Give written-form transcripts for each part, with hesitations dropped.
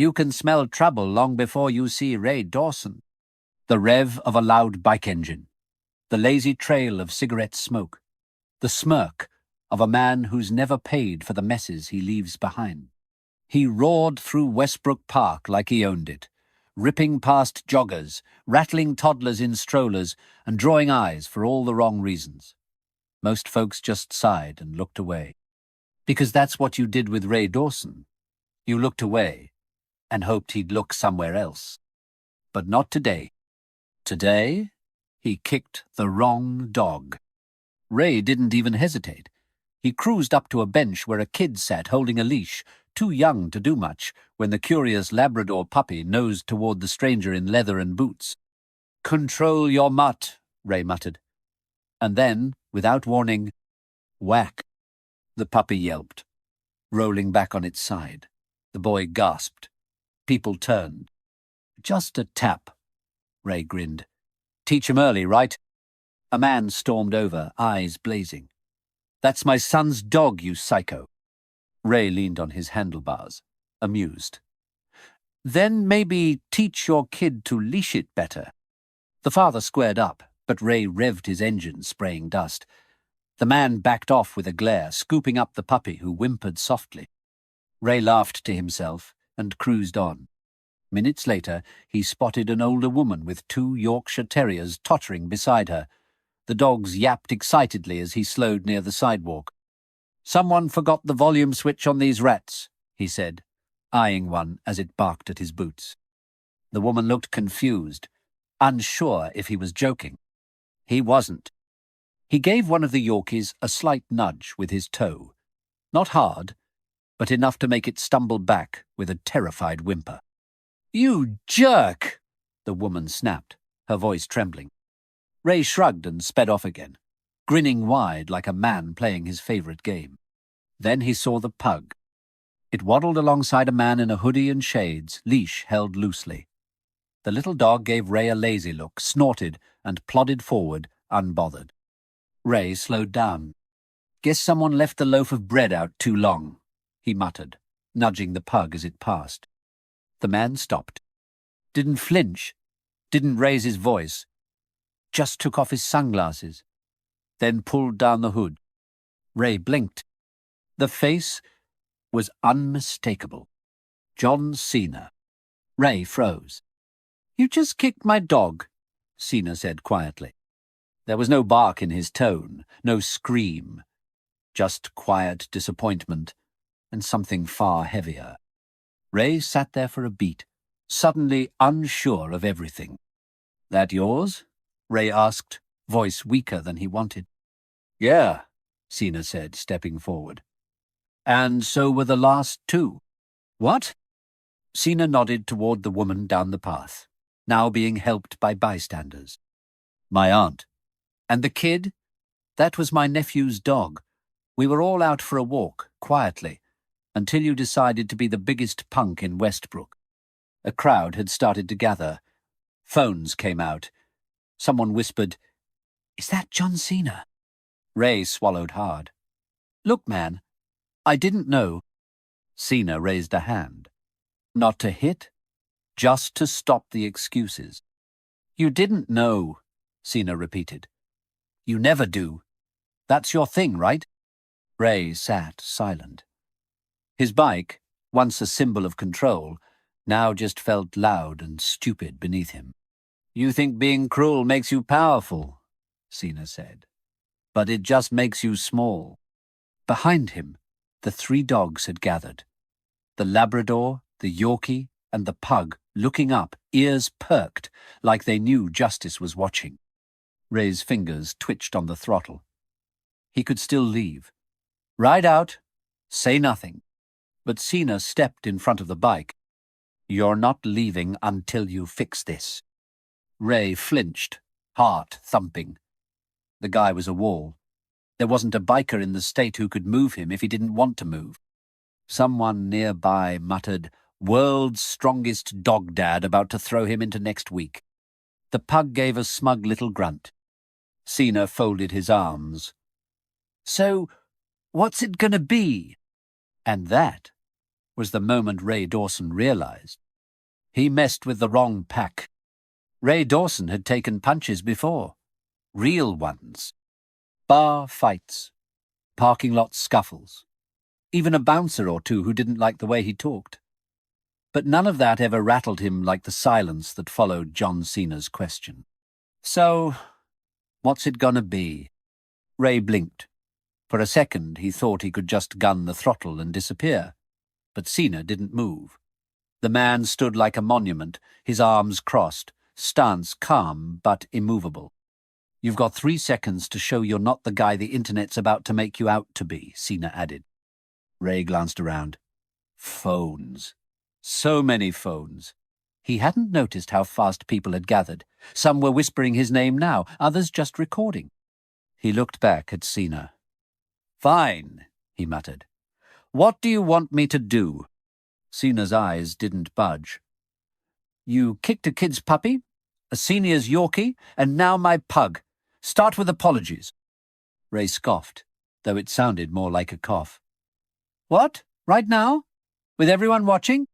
You can smell trouble long before you see Ray Dawson. The rev of a loud bike engine, the lazy trail of cigarette smoke, the smirk of a man who's never paid for the messes he leaves behind. He roared through Westbrook Park like he owned it, ripping past joggers, rattling toddlers in strollers, and drawing eyes for all the wrong reasons. Most folks just sighed and looked away. Because that's what you did with Ray Dawson. You looked away and hoped he'd look somewhere else. But not today. Today, he kicked the wrong dog. Ray didn't even hesitate. He cruised up to a bench where a kid sat holding a leash, too young to do much, when the curious Labrador puppy nosed toward the stranger in leather and boots. "Control your mutt," Ray muttered. And then, without warning, whack. The puppy yelped, rolling back on its side. The boy gasped. People turned. "Just a tap," Ray grinned. "Teach him early, right?" A man stormed over, eyes blazing. "That's my son's dog, you psycho." Ray leaned on his handlebars, amused. "Then maybe teach your kid to leash it better." The father squared up, but Ray revved his engine, spraying dust. The man backed off with a glare, scooping up the puppy, who whimpered softly. Ray laughed to himself and cruised on. Minutes later, he spotted an older woman with 2 Yorkshire Terriers tottering beside her. The dogs yapped excitedly as he slowed near the sidewalk. "Someone forgot the volume switch on these rats," he said, eyeing one as it barked at his boots. The woman looked confused, unsure if he was joking. He wasn't. He gave one of the Yorkies a slight nudge with his toe. Not hard, but enough to make it stumble back with a terrified whimper. "You jerk!" the woman snapped, her voice trembling. Ray shrugged and sped off again, grinning wide like a man playing his favorite game. Then he saw the pug. It waddled alongside a man in a hoodie and shades, leash held loosely. The little dog gave Ray a lazy look, snorted, and plodded forward, unbothered. Ray slowed down. "Guess someone left the loaf of bread out too long," he muttered, nudging the pug as it passed. The man stopped. Didn't flinch, didn't raise his voice. Just took off his sunglasses, then pulled down the hood. Ray blinked. The face was unmistakable. John Cena. Ray froze. "You just kicked my dog," Cena said quietly. There was no bark in his tone, no scream, just quiet disappointment and something far heavier. Ray sat there for a beat, suddenly unsure of everything. "That yours?" Ray asked, voice weaker than he wanted. "Yeah," Cena said, stepping forward. "And so were the last 2. "What?" Cena nodded toward the woman down the path, now being helped by bystanders. "My aunt. And the kid? That was my nephew's dog. We were all out for a walk, quietly, until you decided to be the biggest punk in Westbrook." A crowd had started to gather. Phones came out. Someone whispered, "Is that John Cena?" Ray swallowed hard. "Look, man, I didn't know." Cena raised a hand. Not to hit, just to stop the excuses. "You didn't know," Cena repeated. "You never do. That's your thing, right?" Ray sat silent. His bike, once a symbol of control, now just felt loud and stupid beneath him. "You think being cruel makes you powerful," Cena said. "But it just makes you small." Behind him, the 3 dogs had gathered. The Labrador, the Yorkie, and the pug, looking up, ears perked, like they knew justice was watching. Ray's fingers twitched on the throttle. He could still leave. Ride out, say nothing. But Cena stepped in front of the bike. "You're not leaving until you fix this." Ray flinched, heart thumping. The guy was a wall. There wasn't a biker in the state who could move him if he didn't want to move. Someone nearby muttered, "World's strongest dog dad about to throw him into next week." The pug gave a smug little grunt. Cena folded his arms. "So, what's it gonna be?" And that was the moment Ray Dawson realized. He messed with the wrong pack. Ray Dawson had taken punches before. Real ones. Bar fights. Parking lot scuffles. Even a bouncer or two who didn't like the way he talked. But none of that ever rattled him like the silence that followed John Cena's question. So, what's it gonna be? Ray blinked. For a second, he thought he could just gun the throttle and disappear. But Cena didn't move. The man stood like a monument, his arms crossed, stance calm but immovable. You've got 3 seconds to show you're not the guy the internet's about to make you out to be, Cena added. Ray glanced around. Phones. So many phones. He hadn't noticed how fast people had gathered. Some were whispering his name now, others just recording. He looked back at Cena. Fine, he muttered. What do you want me to do? Cena's eyes didn't budge. You kicked a kid's puppy, a senior's Yorkie, and now my pug. Start with apologies. Ray scoffed, though it sounded more like a cough. What? Right now? With everyone watching?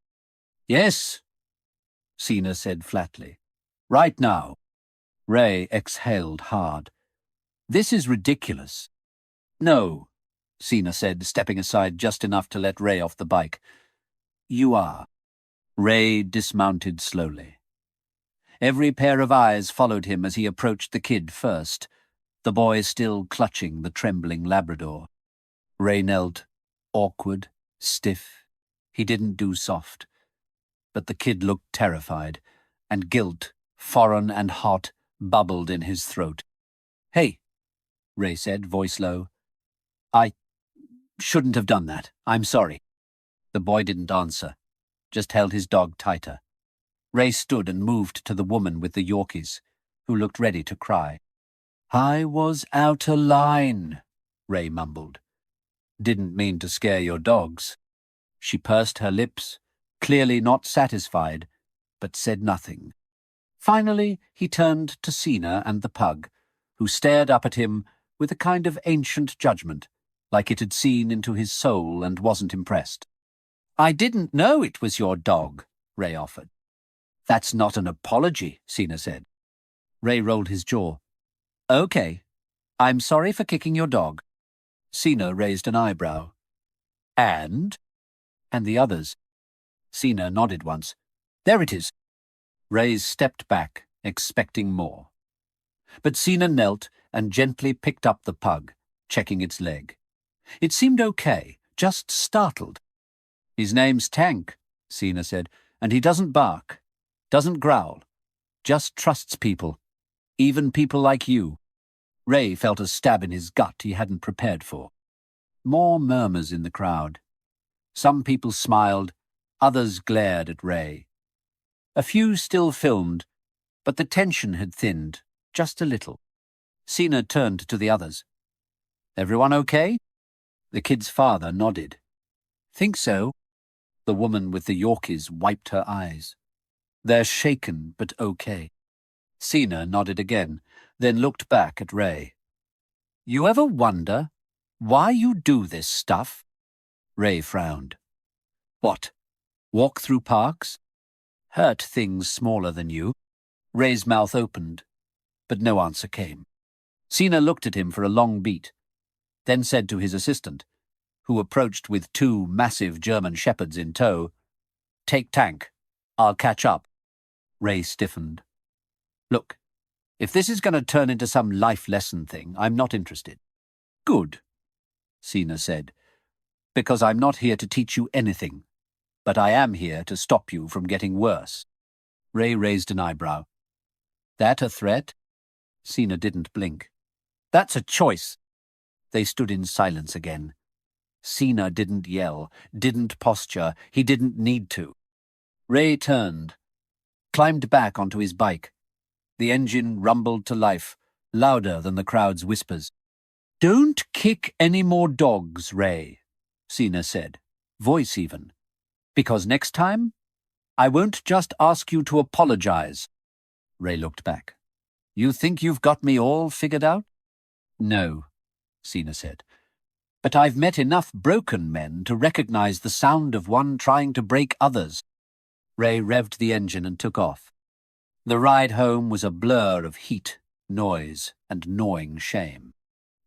Yes, Cena said flatly. Right now. Ray exhaled hard. This is ridiculous. No, Cena said, stepping aside just enough to let Ray off the bike. You are. Ray dismounted slowly. Every pair of eyes followed him as he approached the kid first, the boy still clutching the trembling Labrador. Ray knelt, awkward, stiff. He didn't do soft. But the kid looked terrified, and guilt, foreign and hot, bubbled in his throat. Hey, Ray said, voice low. I shouldn't have done that. I'm sorry. The boy didn't answer, just held his dog tighter. Ray stood and moved to the woman with the Yorkies, who looked ready to cry. I was out of line, Ray mumbled. Didn't mean to scare your dogs. She pursed her lips, clearly not satisfied, but said nothing. Finally, he turned to Cena and the pug, who stared up at him with a kind of ancient judgment, like it had seen into his soul and wasn't impressed. I didn't know it was your dog, Ray offered. That's not an apology, Cena said. Ray rolled his jaw. Okay, I'm sorry for kicking your dog. Cena raised an eyebrow. And the others. Cena nodded once. There it is. Ray stepped back, expecting more. But Cena knelt and gently picked up the pug, checking its leg. It seemed okay, just startled. His name's Tank, Cena said, and he doesn't bark, doesn't growl, just trusts people, even people like you. Ray felt a stab in his gut he hadn't prepared for. More murmurs in the crowd. Some people smiled, others glared at Ray. A few still filmed, but the tension had thinned, just a little. Cena turned to the others. Everyone okay? The kid's father nodded. Think so. The woman with the Yorkies wiped her eyes. They're shaken, but okay. Cena nodded again, then looked back at Ray. You ever wonder why you do this stuff? Ray frowned. What? Walk through parks? Hurt things smaller than you? Ray's mouth opened, but no answer came. Cena looked at him for a long beat, then said to his assistant, who approached with 2 massive German shepherds in tow, Take Tank. I'll catch up. Ray stiffened. Look, if this is going to turn into some life lesson thing, I'm not interested. Good, Cena said, because I'm not here to teach you anything, but I am here to stop you from getting worse. Ray raised an eyebrow. That a threat? Cena didn't blink. That's a choice. They stood in silence again. Cena didn't yell, didn't posture, he didn't need to. Ray turned, climbed back onto his bike. The engine rumbled to life, louder than the crowd's whispers. Don't kick any more dogs, Ray, Cena said, voice even. Because next time, I won't just ask you to apologize. Ray looked back. You think you've got me all figured out? No, Cena said. But I've met enough broken men to recognize the sound of one trying to break others. Ray revved the engine and took off. The ride home was a blur of heat, noise, and gnawing shame.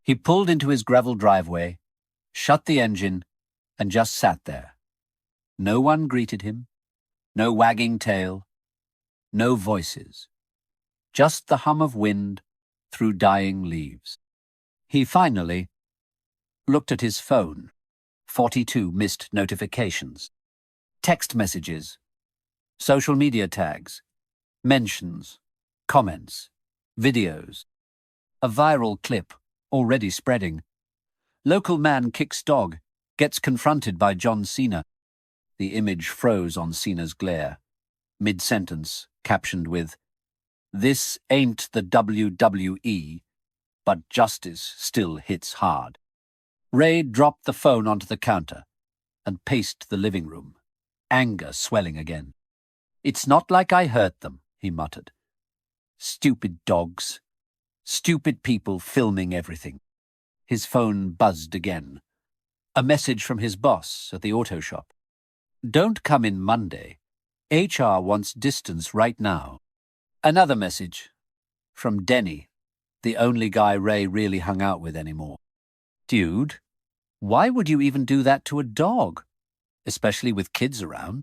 He pulled into his gravel driveway, shut the engine, and just sat there. No one greeted him, no wagging tail, no voices. Just the hum of wind through dying leaves. He finally looked at his phone. 42 missed notifications. Text messages, social media tags, mentions, comments, videos. A viral clip already spreading. Local man kicks dog, gets confronted by John Cena. The image froze on Cena's glare. Mid-sentence, captioned with, "This ain't the WWE, but justice still hits hard." Ray dropped the phone onto the counter and paced the living room, anger swelling again. "It's not like I hurt them," he muttered. "Stupid dogs. Stupid people filming everything." His phone buzzed again. A message from his boss at the auto shop. "Don't come in Monday. HR wants distance right now." Another message from Denny, the only guy Ray really hung out with anymore. "Dude, why would you even do that to a dog? Especially with kids around?"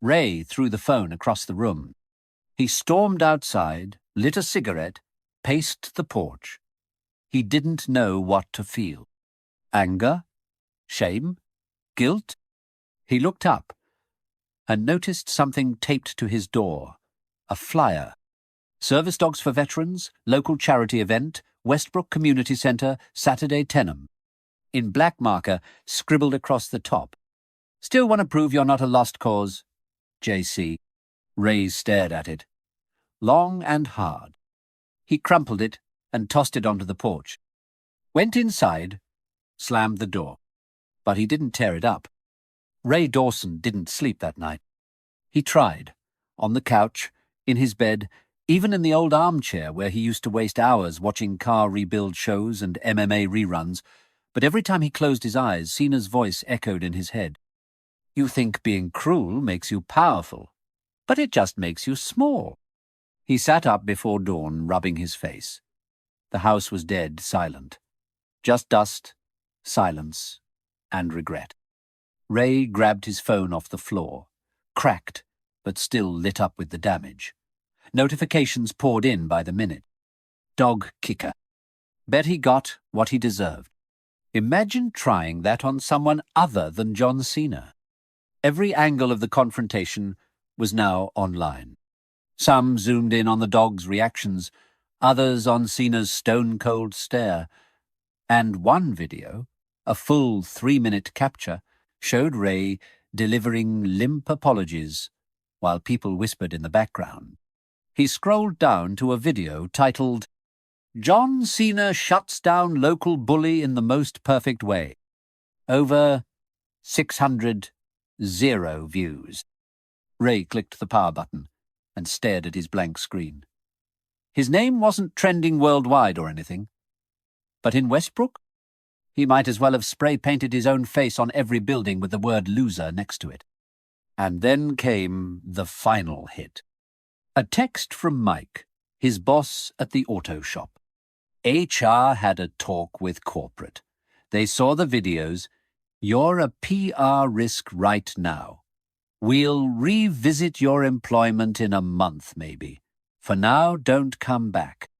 Ray threw the phone across the room. He stormed outside, lit a cigarette, paced the porch. He didn't know what to feel. Anger? Shame? Guilt? He looked up and noticed something taped to his door. A flyer. Service Dogs for Veterans, local charity event, Westbrook Community Centre, Saturday 10 in black marker, scribbled across the top. "Still want to prove you're not a lost cause? JC. Ray stared at it. Long and hard. He crumpled it and tossed it onto the porch. Went inside, slammed the door. But he didn't tear it up. Ray Dawson didn't sleep that night. He tried. On the couch, in his bed, even in the old armchair where he used to waste hours watching car rebuild shows and MMA reruns, but every time he closed his eyes, Cena's voice echoed in his head. "You think being cruel makes you powerful, but it just makes you small." He sat up before dawn, rubbing his face. The house was dead silent. Just dust, silence, and regret. Ray grabbed his phone off the floor, cracked, but still lit up with the damage. Notifications poured in by the minute. Dog kicker. Bet he got what he deserved. Imagine trying that on someone other than John Cena. Every angle of the confrontation was now online. Some zoomed in on the dog's reactions, others on Cena's stone-cold stare. And one video, a full 3-minute capture, showed Ray delivering limp apologies while people whispered in the background. He scrolled down to a video titled, "John Cena shuts down local bully in the most perfect way." Over 600 views. Ray clicked the power button and stared at his blank screen. His name wasn't trending worldwide or anything. But in Westbrook, he might as well have spray-painted his own face on every building with the word loser next to it. And then came the final hit. A text from Mike, his boss at the auto shop. HR had a talk with corporate. They saw the videos. "You're a PR risk right now. We'll revisit your employment in a month, maybe. For now, don't come back."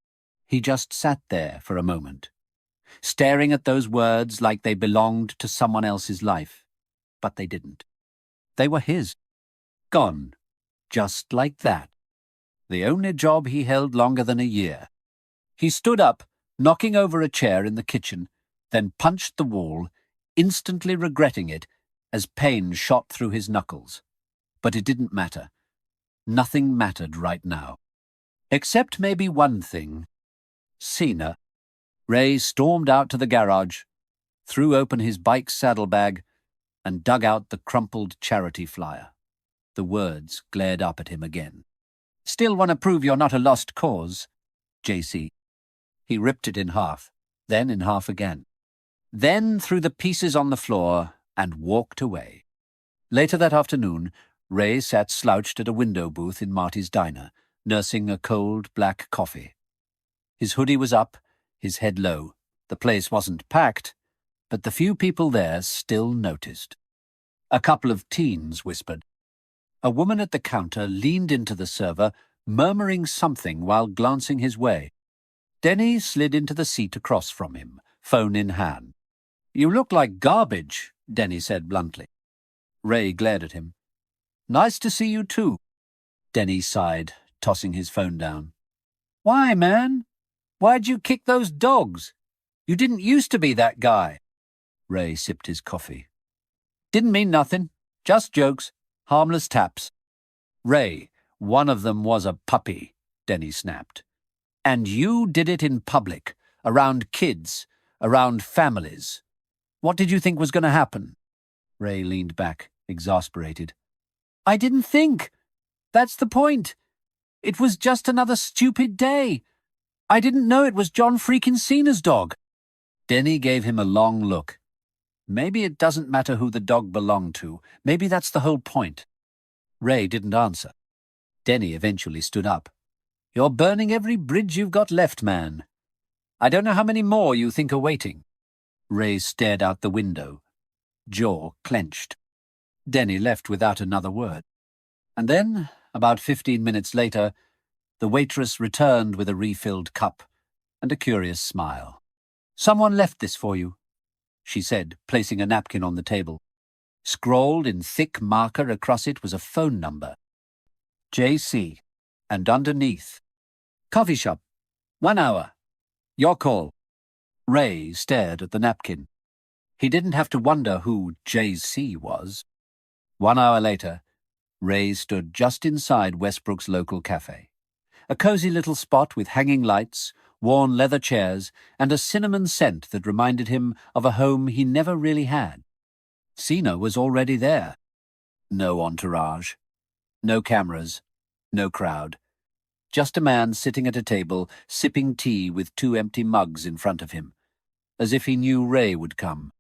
He just sat there for a moment, staring at those words like they belonged to someone else's life. But they didn't. They were his. Gone. Just like that. The only job he held longer than a year. He stood up, knocking over a chair in the kitchen, then punched the wall, instantly regretting it as pain shot through his knuckles. But it didn't matter. Nothing mattered right now. Except maybe one thing. Cena. Ray stormed out to the garage, threw open his bike's saddlebag, and dug out the crumpled charity flyer. The words glared up at him again. "Still want to prove you're not a lost cause? JC." He ripped it in half, then in half again. then threw the pieces on the floor and walked away. Later that afternoon, Ray sat slouched at a window booth in Marty's diner, nursing a cold black coffee. His hoodie was up, his head low. The place wasn't packed, but the few people there still noticed. A couple of teens whispered. A woman at the counter leaned into the server, murmuring something while glancing his way. Denny slid into the seat across from him, phone in hand. "You look like garbage," Denny said bluntly. Ray glared at him. "Nice to see you too." Denny sighed, tossing his phone down. "Why, man? Why'd you kick those dogs? You didn't used to be that guy." Ray sipped his coffee. "Didn't mean nothing. Just jokes. Harmless taps." "Ray, one of them was a puppy," Denny snapped. "And you did it in public, around kids, around families. What did you think was going to happen?" Ray leaned back, exasperated. "I didn't think. That's the point. It was just another stupid day. I didn't know it was John freaking Cena's dog." Denny gave him a long look. Maybe it doesn't matter who the dog belonged to. Maybe that's the whole point. Ray didn't answer. Denny eventually stood up. "You're burning every bridge you've got left, man. I don't know how many more you think are waiting." Ray stared out the window, jaw clenched. Denny left without another word. And then, about 15 minutes later, the waitress returned with a refilled cup and a curious smile. "Someone left this for you," she said, placing a napkin on the table. Scrawled in thick marker across it was a phone number. JC, and underneath, "Coffee shop. 1 hour. Your call." Ray stared at the napkin. He didn't have to wonder who JC was. 1 hour later, Ray stood just inside Westbrook's local cafe. A cozy little spot with hanging lights, worn leather chairs, and a cinnamon scent that reminded him of a home he never really had. Cena was already there. No entourage. No cameras. No crowd. Just a man sitting at a table, sipping tea with 2 empty mugs in front of him, as if he knew Ray would come.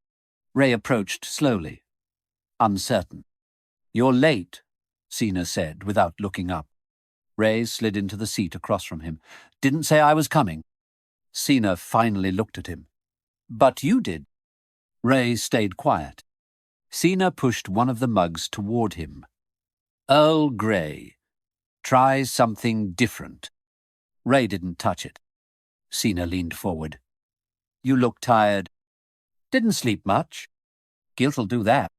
Ray approached slowly, uncertain. "You're late," Cena said without looking up. Ray slid into the seat across from him. "Didn't say I was coming." Cena finally looked at him. "But you did." Ray stayed quiet. Cena pushed one of the mugs toward him. "Earl Grey. Try something different." Ray didn't touch it. Cena leaned forward. "You look tired." "Didn't sleep much." "Guilt'll do that."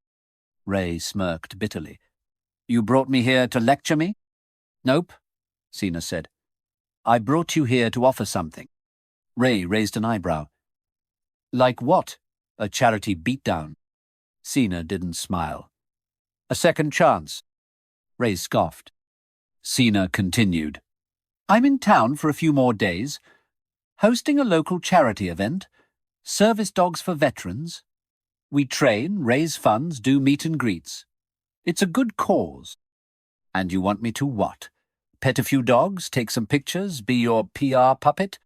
Ray smirked bitterly. "You brought me here to lecture me?" "Nope," Cena said. "I brought you here to offer something." Ray raised an eyebrow. "Like what? A charity beatdown?" Cena didn't smile. "A second chance." Ray scoffed. Cena continued. "I'm in town for a few more days, hosting a local charity event, service dogs for veterans. We train, raise funds, do meet and greets. It's a good cause. And you want me to what? Pet a few dogs, take some pictures, be your PR puppet?"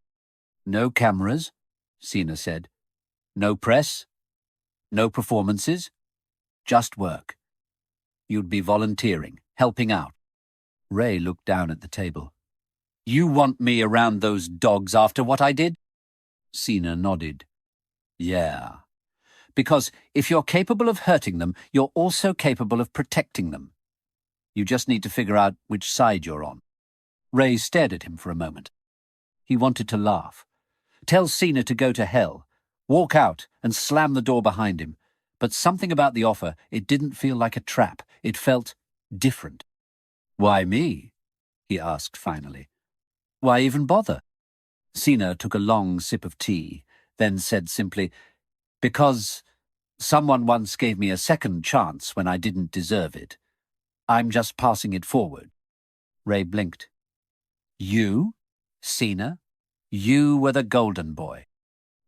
"No cameras," Cena said. "No press. No performances. Just work. You'd be volunteering, helping out." Ray looked down at the table. "You want me around those dogs after what I did?" Cena nodded. "Yeah. Because if you're capable of hurting them, you're also capable of protecting them. You just need to figure out which side you're on." Ray stared at him for a moment. He wanted to laugh. Tell Cena to go to hell. Walk out and slam the door behind him. But something about the offer, it didn't feel like a trap. It felt different. "Why me?" he asked finally. "Why even bother?" Cena took a long sip of tea, then said simply, "Because someone once gave me a second chance when I didn't deserve it. I'm just passing it forward." Ray blinked. "You? Cena? You were the golden boy."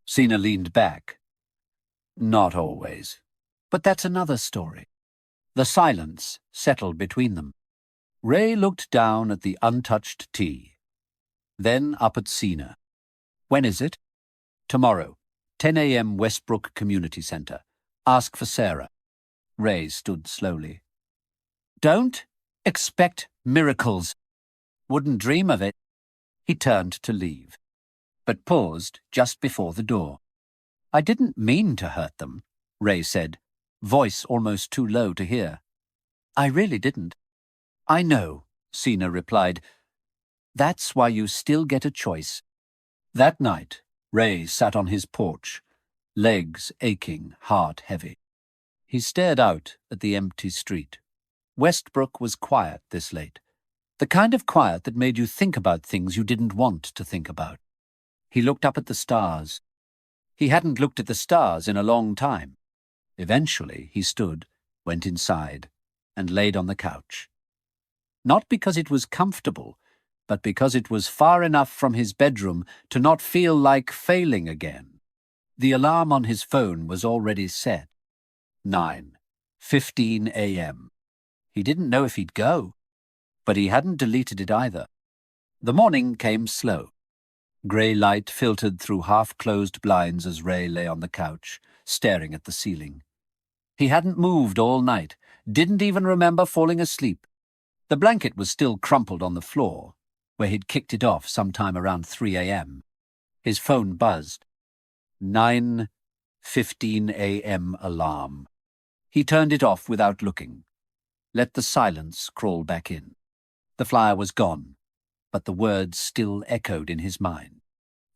Cena leaned back. "Not always. But that's another story." The silence settled between them. Ray looked down at the untouched tea, then up at Cena. "When is it?" "Tomorrow. 10 a.m. Westbrook Community Center. Ask for Sarah. Ray stood slowly. Don't expect miracles. Wouldn't dream of it. He turned to leave, but paused just before the door. I didn't mean to hurt them, Ray said, voice almost too low to hear. I really didn't. I know, Cena replied. That's why you still get a choice. That night, Ray sat on his porch, legs aching, heart heavy. He stared out at the empty street. Westbrook was quiet this late, the kind of quiet that made you think about things you didn't want to think about. He looked up at the stars. He hadn't looked at the stars in a long time. Eventually, he stood, went inside, and laid on the couch. Not because it was comfortable, but because it was far enough from his bedroom to not feel like failing again. The alarm on his phone was already set. 9:15 a.m. He didn't know if he'd go, but he hadn't deleted it either. The morning came slow. Grey light filtered through half-closed blinds as Ray lay on the couch, staring at the ceiling. He hadn't moved all night, didn't even remember falling asleep. The blanket was still crumpled on the floor, where he'd kicked it off sometime around 3 a.m. His phone buzzed. 9:15 a.m. alarm. He turned it off without looking. Let the silence crawl back in. The flyer was gone, but the words still echoed in his mind.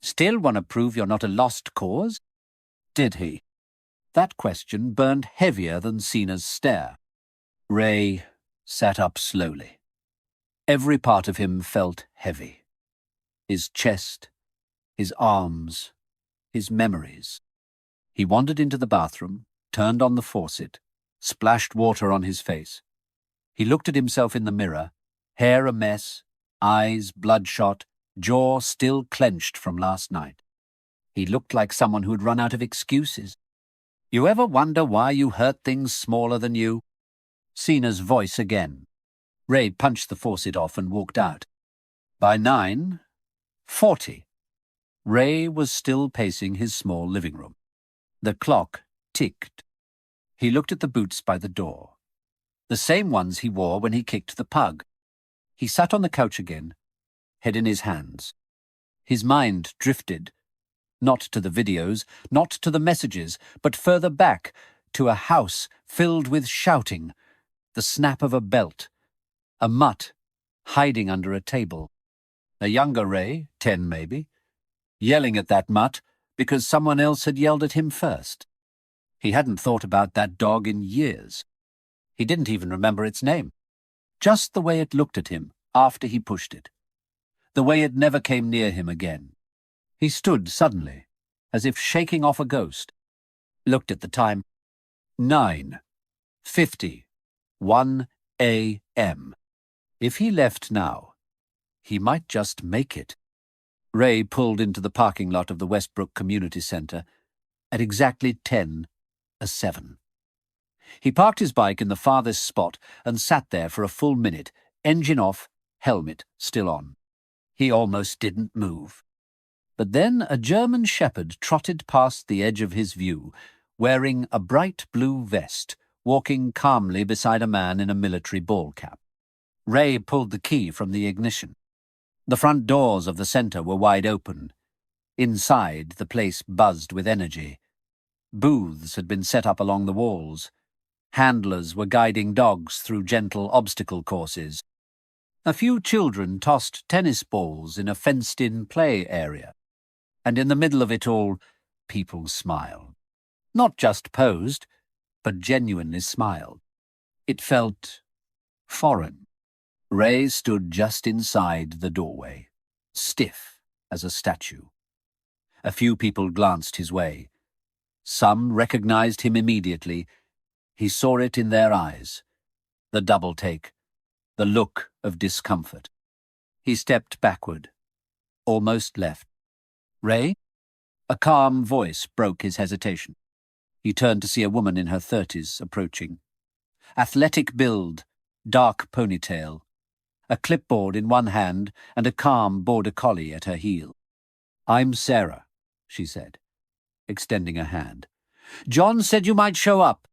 Still want to prove you're not a lost cause? Did he? That question burned heavier than Cena's stare. Ray sat up slowly. Every part of him felt heavy. His chest, his arms, his memories. He wandered into the bathroom, turned on the faucet, splashed water on his face. He looked at himself in the mirror, hair a mess, eyes bloodshot, jaw still clenched from last night. He looked like someone who'd run out of excuses. You ever wonder why you hurt things smaller than you? Cena's voice again. Ray punched the faucet off and walked out. By 9:40, Ray was still pacing his small living room. The clock ticked. He looked at the boots by the door. The same ones he wore when he kicked the pug. He sat on the couch again, head in his hands. His mind drifted, not to the videos, not to the messages, but further back, to a house filled with shouting, the snap of a belt, a mutt hiding under a table. A younger Ray, 10 maybe, yelling at that mutt because someone else had yelled at him first. He hadn't thought about that dog in years. He didn't even remember its name. Just the way it looked at him after he pushed it. The way it never came near him again. He stood suddenly, as if shaking off a ghost. Looked at the time. 9:51 a.m. If he left now, he might just make it. Ray pulled into the parking lot of the Westbrook Community Center at exactly 10:07. He parked his bike in the farthest spot and sat there for a full minute, engine off, helmet still on. He almost didn't move. But then a German shepherd trotted past the edge of his view, wearing a bright blue vest, walking calmly beside a man in a military ball cap. Ray pulled the key from the ignition. The front doors of the center were wide open. Inside, the place buzzed with energy. Booths had been set up along the walls. Handlers were guiding dogs through gentle obstacle courses. A few children tossed tennis balls in a fenced-in play area. And in the middle of it all, people smiled. Not just posed, but genuinely smiled. It felt foreign. Ray stood just inside the doorway, stiff as a statue. A few people glanced his way. Some recognized him immediately. He saw it in their eyes. The double take, the look of discomfort. He stepped backward, almost left. Ray? A calm voice broke his hesitation. He turned to see a woman in her 30s approaching. Athletic build, dark ponytail, a clipboard in one hand and a calm border collie at her heel. "I'm Sarah," she said. extending a hand. "John said you might show up."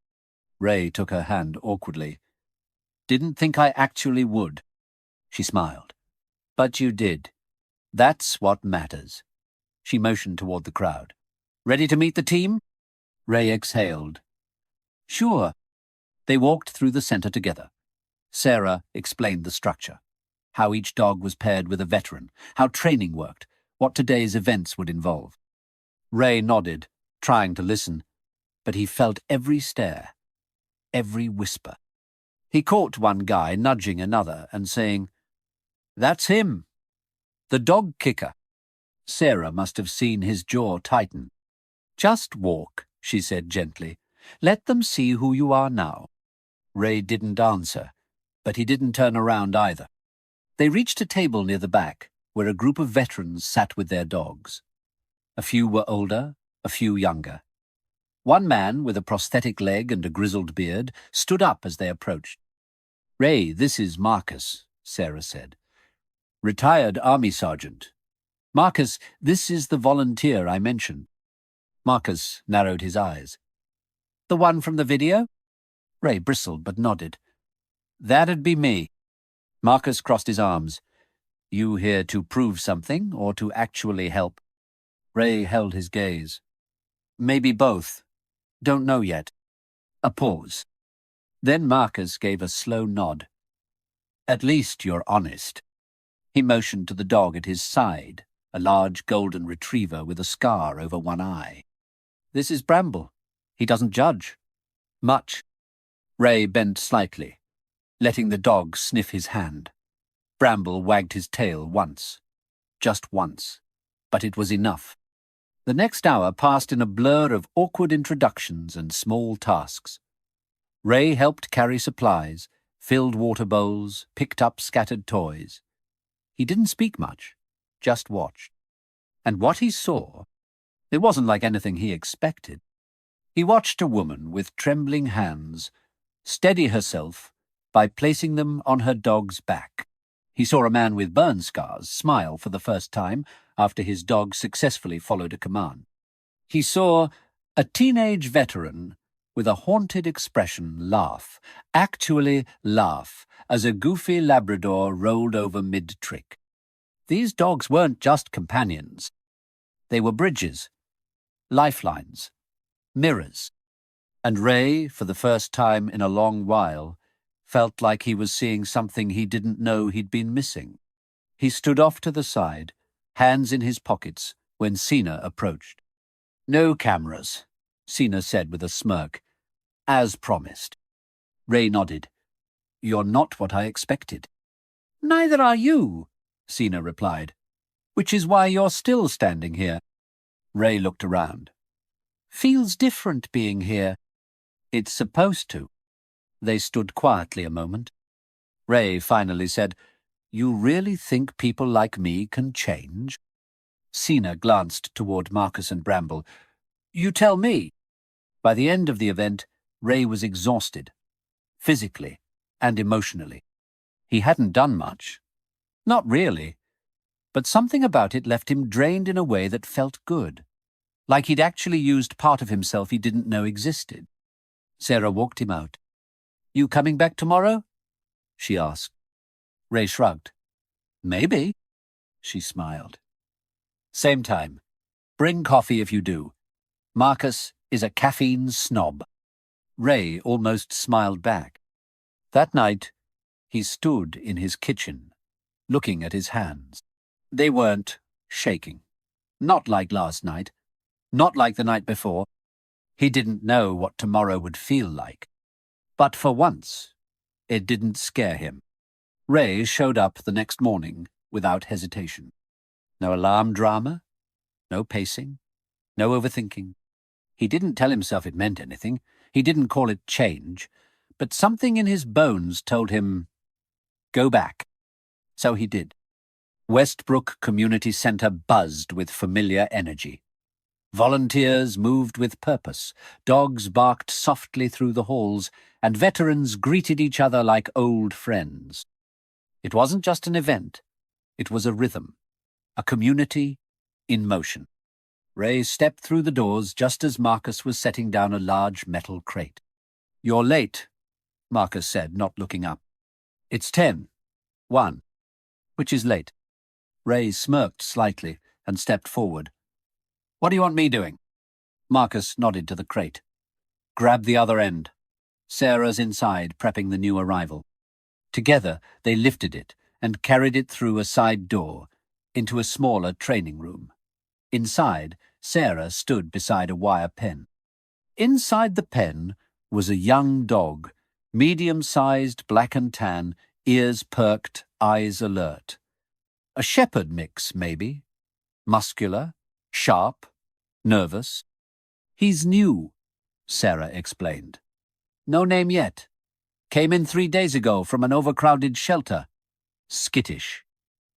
Ray took her hand awkwardly. "Didn't think I actually would." She smiled. "But you did. That's what matters." She motioned toward the crowd. "Ready to meet the team?" Ray exhaled. "Sure." They walked through the center together. Sarah explained the structure, how each dog was paired with a veteran, how training worked, what today's events would involve. Ray nodded, trying to listen, but he felt every stare, every whisper. He caught one guy nudging another and saying, "That's him. The dog kicker." Sarah must have seen his jaw tighten. "Just walk," she said gently. "Let them see who you are now." Ray didn't answer, but he didn't turn around either. They reached a table near the back, where a group of veterans sat with their dogs. A few were older, a few younger. One man, with a prosthetic leg and a grizzled beard, stood up as they approached. "Ray, this is Marcus," Sarah said. "Retired Army Sergeant. Marcus, this is the volunteer I mentioned." Marcus narrowed his eyes. "The one from the video?" Ray bristled but nodded. "That'd be me." Marcus crossed his arms. "You here to prove something or to actually help?" Ray held his gaze. "Maybe both. Don't know yet." A pause. Then Marcus gave a slow nod. "At least you're honest." He motioned to the dog at his side, a large golden retriever with a scar over one eye. "This is Bramble. He doesn't judge. Much." Ray bent slightly, letting the dog sniff his hand. Bramble wagged his tail once. Just once. But it was enough. The next hour passed in a blur of awkward introductions and small tasks. Ray helped carry supplies, filled water bowls, picked up scattered toys. He didn't speak much, just watched. And what he saw, it wasn't like anything he expected. He watched a woman with trembling hands steady herself by placing them on her dog's back. He saw a man with burn scars smile for the first time after his dog successfully followed a command. He saw a teenage veteran with a haunted expression laugh, actually laugh, as a goofy Labrador rolled over mid-trick. These dogs weren't just companions. They were bridges, lifelines, mirrors. And Ray, for the first time in a long while, felt like he was seeing something he didn't know he'd been missing. He stood off to the side, hands in his pockets, when Cena approached. "No cameras," Cena said with a smirk. "As promised." Ray nodded. "You're not what I expected." "Neither are you," Cena replied. "Which is why you're still standing here." Ray looked around. "Feels different being here." "It's supposed to." They stood quietly a moment. Ray finally said, "You really think people like me can change?" Cena glanced toward Marcus and Bramble. "You tell me." By the end of the event, Ray was exhausted, physically and emotionally. He hadn't done much. Not really. But something about it left him drained in a way that felt good. Like he'd actually used part of himself he didn't know existed. Sarah walked him out. "You coming back tomorrow?" she asked. Ray shrugged. "Maybe." She smiled. "Same time. Bring coffee if you do. Marcus is a caffeine snob." Ray almost smiled back. That night, he stood in his kitchen, looking at his hands. They weren't shaking. Not like last night. Not like the night before. He didn't know what tomorrow would feel like. But for once, it didn't scare him. Ray showed up the next morning without hesitation. No alarm drama, no pacing, no overthinking. He didn't tell himself it meant anything. He didn't call it change. But something in his bones told him, go back. So he did. Westbrook Community Center buzzed with familiar energy. Volunteers moved with purpose, dogs barked softly through the halls, and veterans greeted each other like old friends. It wasn't just an event. It was a rhythm, a community in motion. Ray stepped through the doors just as Marcus was setting down a large metal crate. "You're late," Marcus said, not looking up. "It's 10:01, which is late." Ray smirked slightly and stepped forward. "What do you want me doing?" Marcus nodded to the crate. "Grab the other end. Sarah's inside, prepping the new arrival." Together, they lifted it and carried it through a side door into a smaller training room. Inside, Sarah stood beside a wire pen. Inside the pen was a young dog, medium-sized, black and tan, ears perked, eyes alert. A shepherd mix, maybe. Muscular, sharp, nervous. "He's new," Sarah explained. "No name yet. Came in 3 days ago from an overcrowded shelter. Skittish.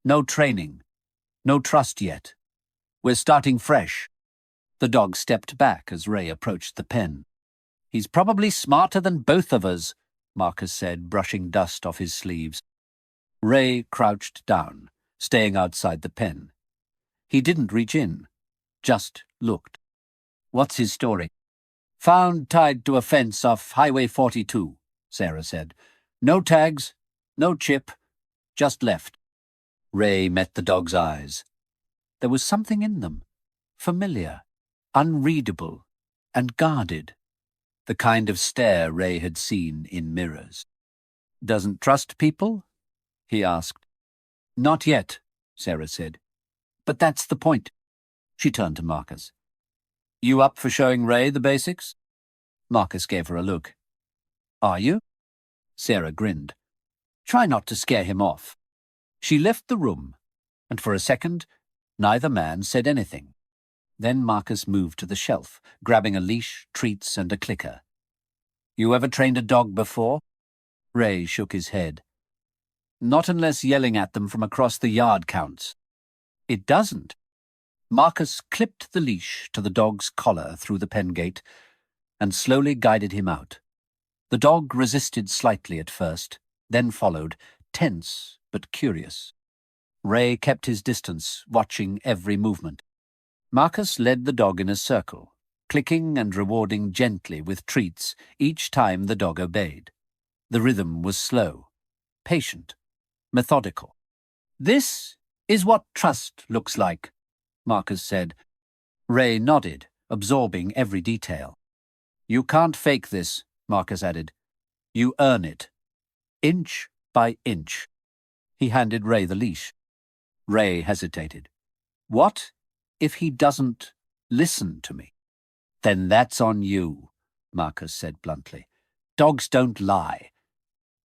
No training. No trust yet. We're starting fresh." The dog stepped back as Ray approached the pen. "He's probably smarter than both of us," Marcus said, brushing dust off his sleeves. Ray crouched down, staying outside the pen. He didn't reach in, just looked. "What's his story?" "Found tied to a fence off Highway 42, Sarah said. "No tags, no chip, just left." Ray met the dog's eyes. There was something in them, familiar, unreadable, and guarded. The kind of stare Ray had seen in mirrors. "Doesn't trust people?" he asked. "Not yet," Sarah said. "But that's the point." She turned to Marcus. "You up for showing Ray the basics?" Marcus gave her a look. "Are you?" Sarah grinned. "Try not to scare him off." She left the room, and for a second, neither man said anything. Then Marcus moved to the shelf, grabbing a leash, treats, and a clicker. "You ever trained a dog before?" Ray shook his head. "Not unless yelling at them from across the yard counts." "It doesn't." Marcus clipped the leash to the dog's collar through the pen gate and slowly guided him out. The dog resisted slightly at first, then followed, tense but curious. Ray kept his distance, watching every movement. Marcus led the dog in a circle, clicking and rewarding gently with treats each time the dog obeyed. The rhythm was slow, patient, methodical. "This is what trust looks like," Marcus said. Ray nodded, absorbing every detail. "You can't fake this," Marcus added. "You earn it. Inch by inch." He handed Ray the leash. Ray hesitated. "What if he doesn't listen to me?" "Then that's on you," Marcus said bluntly. "Dogs don't lie.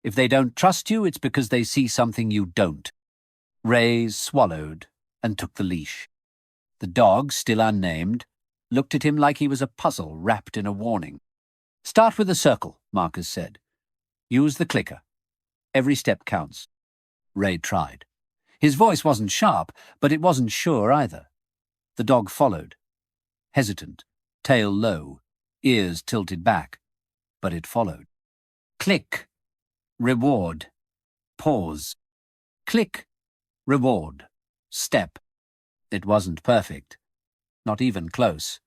If they don't trust you, it's because they see something you don't." Ray swallowed and took the leash. The dog, still unnamed, looked at him like he was a puzzle wrapped in a warning. "Start with a circle," Marcus said. "Use the clicker. Every step counts." Ray tried. His voice wasn't sharp, but it wasn't sure either. The dog followed. Hesitant, tail low, ears tilted back, but it followed. Click. Reward. Pause. Click. Reward. Step. It wasn't perfect. Not even close.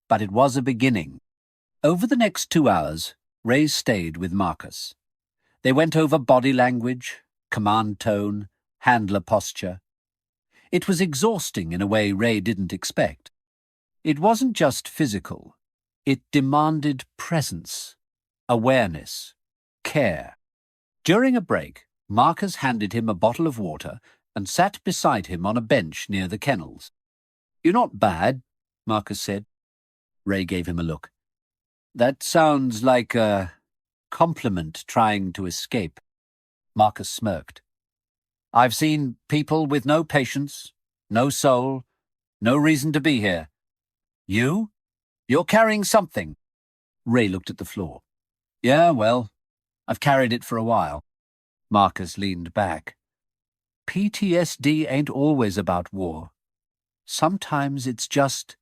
But it was a beginning. Over the next 2 hours, Ray stayed with Marcus. They went over body language, command tone, handler posture. It was exhausting in a way Ray didn't expect. It wasn't just physical. It demanded presence, awareness, care. During a break, Marcus handed him a bottle of water and sat beside him on a bench near the kennels. "You're not bad," Marcus said. Ray gave him a look. "That sounds like a compliment trying to escape." Marcus smirked. "I've seen people with no patience, no soul, no reason to be here. You're carrying something." Ray looked at the floor. "Yeah, well, I've carried it for a while." Marcus leaned back. "PTSD ain't always about war. Sometimes it's just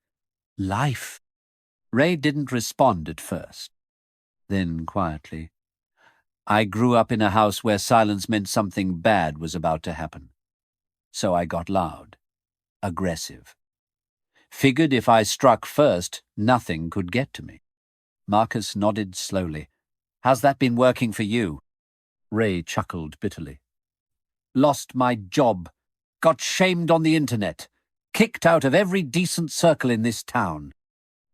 life." Ray didn't respond at first. Then, quietly, "I grew up in a house where silence meant something bad was about to happen. So I got loud, aggressive. Figured if I struck first, nothing could get to me. Marcus nodded slowly. How's that been working for you? Ray chuckled bitterly. Lost my job. Got shamed on the internet. Kicked out of every decent circle in this town.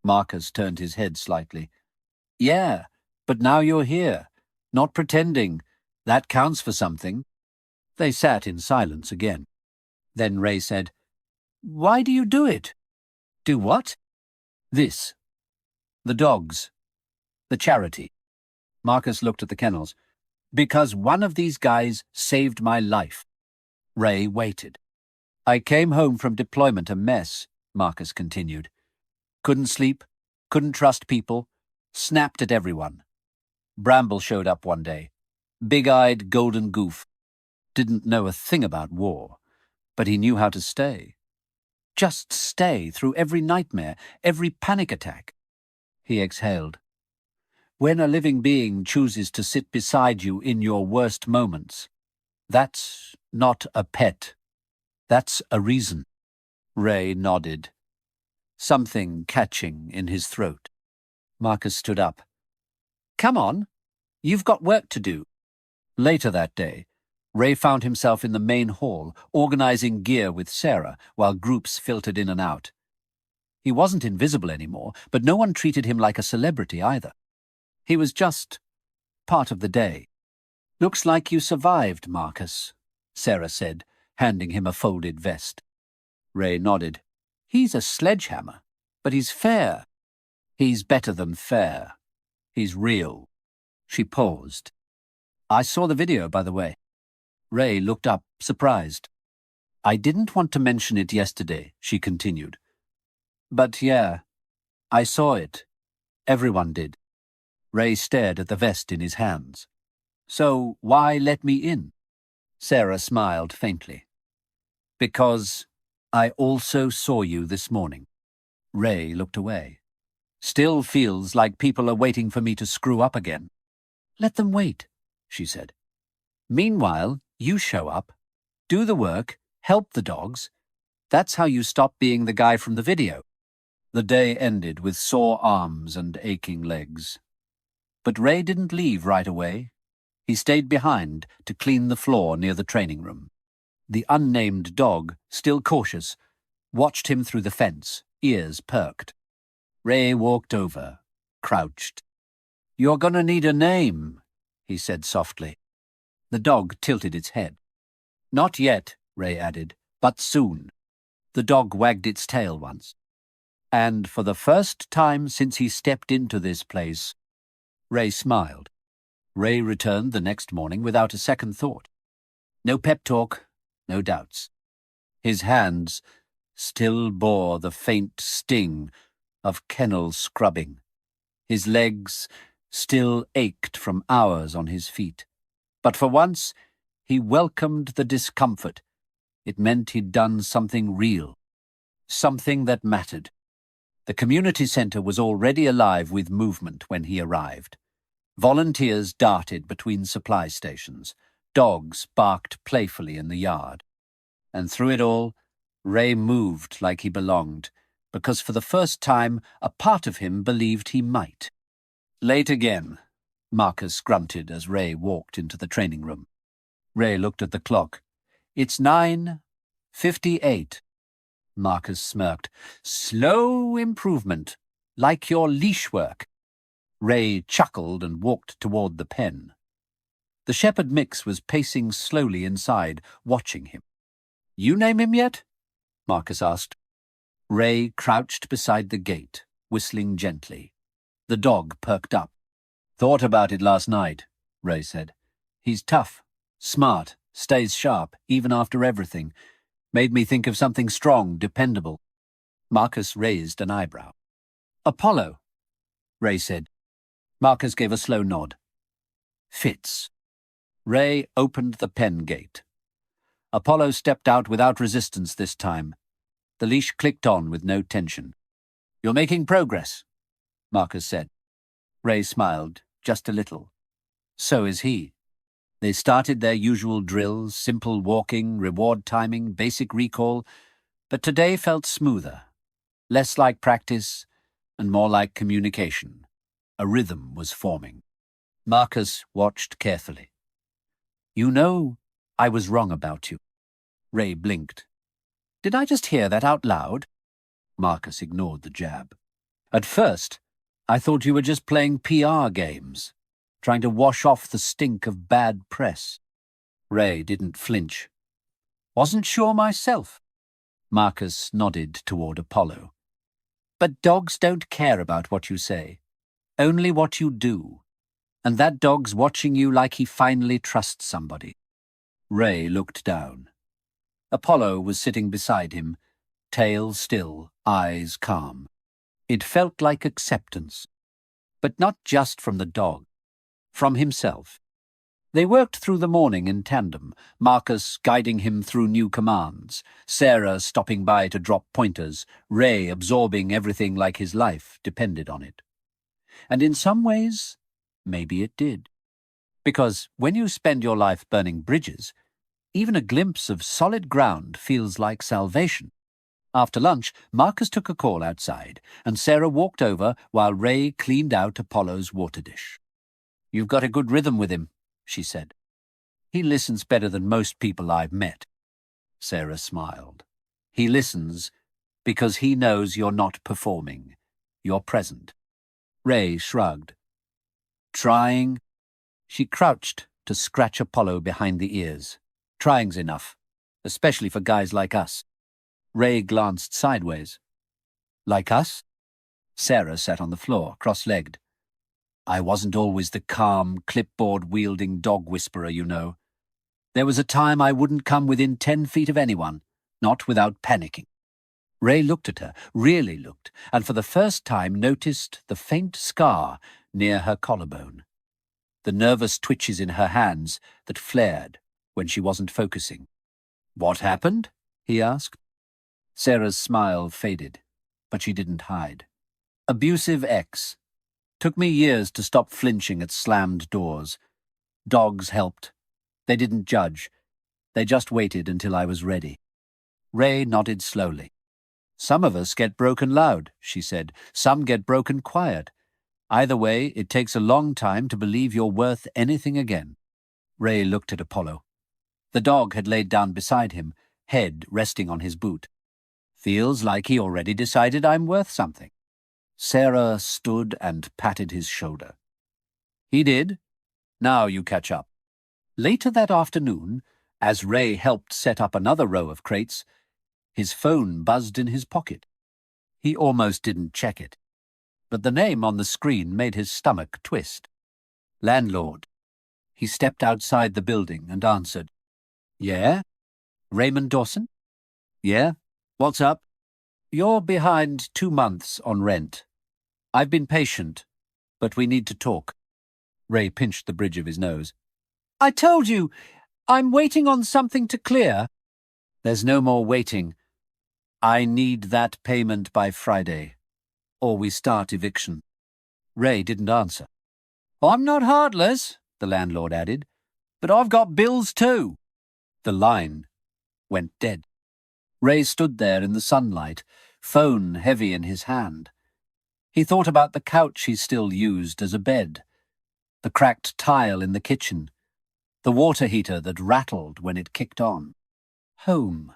Marcus turned his head slightly. Yeah, but now you're here. Not pretending. That counts for something. They sat in silence again. Then Ray said, Why do you do it? Do what? This. The dogs. The charity. Marcus looked at the kennels. Because one of these guys saved my life. Ray waited. I came home from deployment a mess, Marcus continued. Couldn't sleep, couldn't trust people, snapped at everyone. Bramble showed up one day. Big-eyed golden goof. Didn't know a thing about war, but he knew how to stay. Just stay through every nightmare, every panic attack. He exhaled. When a living being chooses to sit beside you in your worst moments, that's not a pet. That's a reason. Ray nodded, something catching in his throat. Marcus stood up. Come on, you've got work to do. Later that day, Ray found himself in the main hall, organizing gear with Sarah, while groups filtered in and out. He wasn't invisible anymore, but no one treated him like a celebrity either. He was just part of the day. Looks like you survived, Marcus, Sarah said, handing him a folded vest. Ray nodded. He's a sledgehammer, but he's fair. He's better than fair. He's real. She paused. I saw the video, by the way. Ray looked up, surprised. I didn't want to mention it yesterday, she continued. But yeah, I saw it. Everyone did. Ray stared at the vest in his hands. So why let me in? Sarah smiled faintly. Because I also saw you this morning. Ray looked away. Still feels like people are waiting for me to screw up again. Let them wait, she said. Meanwhile, you show up, do the work, help the dogs. That's how you stop being the guy from the video. The day ended with sore arms and aching legs. But Ray didn't leave right away. He stayed behind to clean the floor near the training room. The unnamed dog, still cautious, watched him through the fence, ears perked. Ray walked over, crouched. You're gonna need a name, he said softly. The dog tilted its head. Not yet, Ray added, but soon. The dog wagged its tail once. And for the first time since he stepped into this place, Ray smiled. Ray returned the next morning without a second thought. No pep talk, no doubts. His hands still bore the faint sting of kennel scrubbing. His legs still ached from hours on his feet. But for once, he welcomed the discomfort. It meant he'd done something real, something that mattered. The community center was already alive with movement when he arrived. Volunteers darted between supply stations. Dogs barked playfully in the yard. And through it all, Ray moved like he belonged, because for the first time, a part of him believed he might. Late again, Marcus grunted as Ray walked into the training room. Ray looked at the clock. It's 9:58. Marcus smirked. Slow improvement, like your leash work. Ray chuckled and walked toward the pen. The shepherd mix was pacing slowly inside, watching him. You name him yet? Marcus asked. Ray crouched beside the gate, whistling gently. The dog perked up. Thought about it last night, Ray said. He's tough, smart, stays sharp, even after everything. Made me think of something strong, dependable. Marcus raised an eyebrow. Apollo, Ray said. Marcus gave a slow nod. Fits. Ray opened the pen gate. Apollo stepped out without resistance this time. The leash clicked on with no tension. You're making progress, Marcus said. Ray smiled, just a little. So is he. They started their usual drills, simple walking, reward timing, basic recall, but today felt smoother. Less like practice and more like communication. A rhythm was forming. Marcus watched carefully. You know, I was wrong about you. Ray blinked. Did I just hear that out loud? Marcus ignored the jab. At first, I thought you were just playing PR games, trying to wash off the stink of bad press. Ray didn't flinch. Wasn't sure myself. Marcus nodded toward Apollo. But dogs don't care about what you say, only what you do. And that dog's watching you like he finally trusts somebody. Ray looked down. Apollo was sitting beside him, tail still, eyes calm. It felt like acceptance. But not just from the dog, from himself. They worked through the morning in tandem, Marcus guiding him through new commands, Sarah stopping by to drop pointers, Ray absorbing everything like his life depended on it. And in some ways, maybe it did. Because when you spend your life burning bridges, even a glimpse of solid ground feels like salvation. After lunch, Marcus took a call outside, and Sarah walked over while Ray cleaned out Apollo's water dish. You've got a good rhythm with him, she said. He listens better than most people I've met. Sarah smiled. He listens because he knows you're not performing. You're present. Ray shrugged. Trying? She crouched to scratch Apollo behind the ears. Trying's enough, especially for guys like us. Ray glanced sideways. Like us? Sarah sat on the floor, cross-legged. I wasn't always the calm, clipboard-wielding dog whisperer, you know. There was a time I wouldn't come within 10 feet of anyone, not without panicking. Ray looked at her, really looked, and for the first time noticed the faint scar near her collarbone. The nervous twitches in her hands that flared when she wasn't focusing. What happened? He asked. Sarah's smile faded, but she didn't hide. Abusive ex. Took me years to stop flinching at slammed doors. Dogs helped. They didn't judge. They just waited until I was ready. Ray nodded slowly. Some of us get broken loud, she said. Some get broken quiet. Either way, it takes a long time to believe you're worth anything again. Ray looked at Apollo. The dog had laid down beside him, head resting on his boot. Feels like he already decided I'm worth something. Sarah stood and patted his shoulder. He did. Now you catch up. Later that afternoon, as Ray helped set up another row of crates, his phone buzzed in his pocket. He almost didn't check it, but the name on the screen made his stomach twist. Landlord. He stepped outside the building and answered. Yeah? Raymond Dawson? Yeah? What's up? You're behind 2 months on rent. I've been patient, but we need to talk. Ray pinched the bridge of his nose. I told you, I'm waiting on something to clear. There's no more waiting. I need that payment by Friday, or we start eviction. Ray didn't answer. I'm not heartless, the landlord added, but I've got bills too. The line went dead. Ray stood there in the sunlight, phone heavy in his hand. He thought about the couch he still used as a bed, the cracked tile in the kitchen, the water heater that rattled when it kicked on. Home,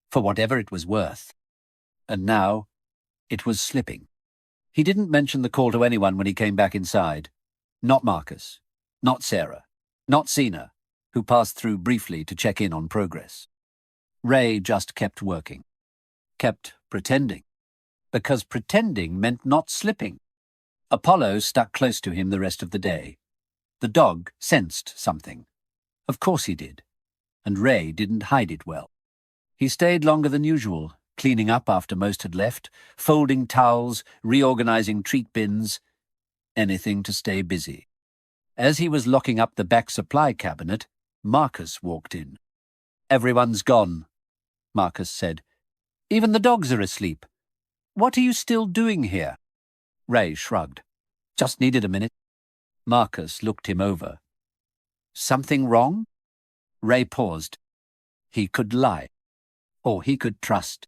for whatever it was worth. And now, it was slipping. He didn't mention the call to anyone when he came back inside. Not Marcus, not Sarah, not Cena, who passed through briefly to check in on progress. Ray just kept working. Kept pretending. Because pretending meant not slipping. Apollo stuck close to him the rest of the day. The dog sensed something. Of course he did. And Ray didn't hide it well. He stayed longer than usual, cleaning up after most had left, folding towels, reorganizing treat bins, anything to stay busy. As he was locking up the back supply cabinet, Marcus walked in. Everyone's gone, Marcus said. Even the dogs are asleep. What are you still doing here? Ray shrugged. Just needed a minute. Marcus looked him over. Something wrong? Ray paused. He could lie. Or he could trust.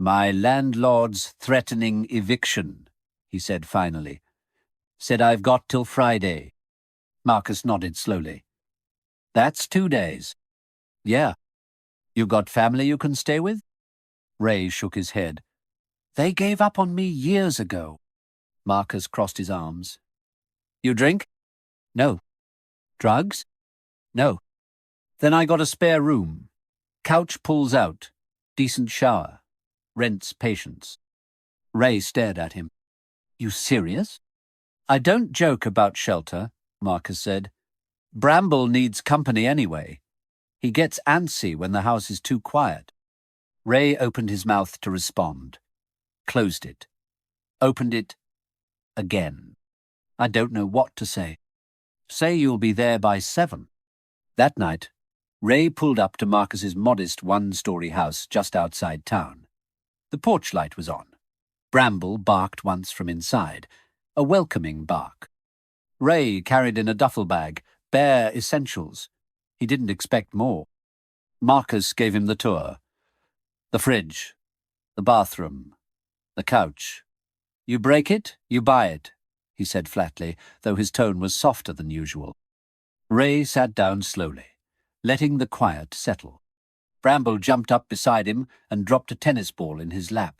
My landlord's threatening eviction, he said finally. Said I've got till Friday. Marcus nodded slowly. That's 2 days. Yeah. You got family you can stay with? Ray shook his head. They gave up on me years ago. Marcus crossed his arms. You drink? No. Drugs? No. Then I got a spare room. Couch pulls out. Decent shower. Rents patience. Ray stared at him. You serious? I don't joke about shelter, Marcus said. Bramble needs company anyway. He gets antsy when the house is too quiet. Ray opened his mouth to respond. Closed it. Opened it again. I don't know what to say. Say you'll be there by 7. That night, Ray pulled up to Marcus's modest one-story house just outside town. The porch light was on. Bramble barked once from inside, a welcoming bark. Ray carried in a duffel bag, bare essentials. He didn't expect more. Marcus gave him the tour. The fridge, the bathroom, the couch. You break it, you buy it, he said flatly, though his tone was softer than usual. Ray sat down slowly, letting the quiet settle. Bramble jumped up beside him and dropped a tennis ball in his lap.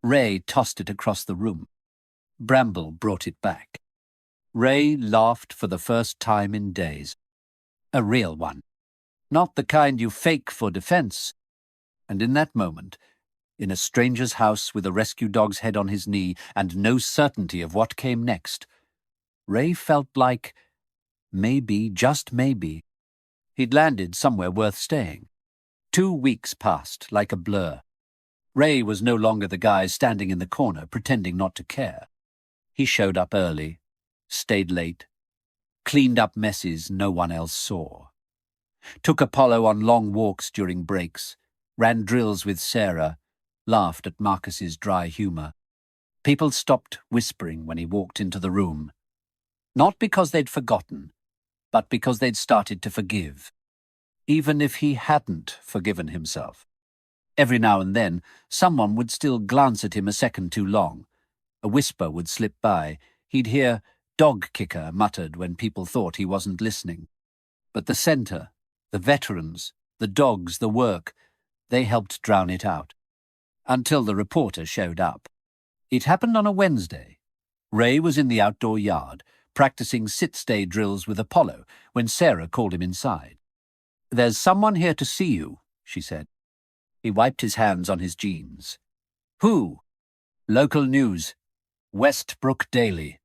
Ray tossed it across the room. Bramble brought it back. Ray laughed for the first time in days. A real one. Not the kind you fake for defense. And in that moment, in a stranger's house with a rescue dog's head on his knee and no certainty of what came next, Ray felt like, maybe, just maybe, he'd landed somewhere worth staying. 2 weeks passed like a blur. Ray was no longer the guy standing in the corner pretending not to care. He showed up early, stayed late, cleaned up messes no one else saw, took Apollo on long walks during breaks, ran drills with Sarah, laughed at Marcus's dry humour. People stopped whispering when he walked into the room. Not because they'd forgotten, but because they'd started to forgive. Even if he hadn't forgiven himself. Every now and then, someone would still glance at him a second too long. A whisper would slip by. He'd hear "dog kicker" muttered when people thought he wasn't listening. But the centre, the veterans, the dogs, the work, they helped drown it out. Until the reporter showed up. It happened on a Wednesday. Ray was in the outdoor yard, practicing sit-stay drills with Apollo, when Sarah called him inside. "There's someone here to see you," she said. He wiped his hands on his jeans. "Who?" "Local news. Westbrook Daily.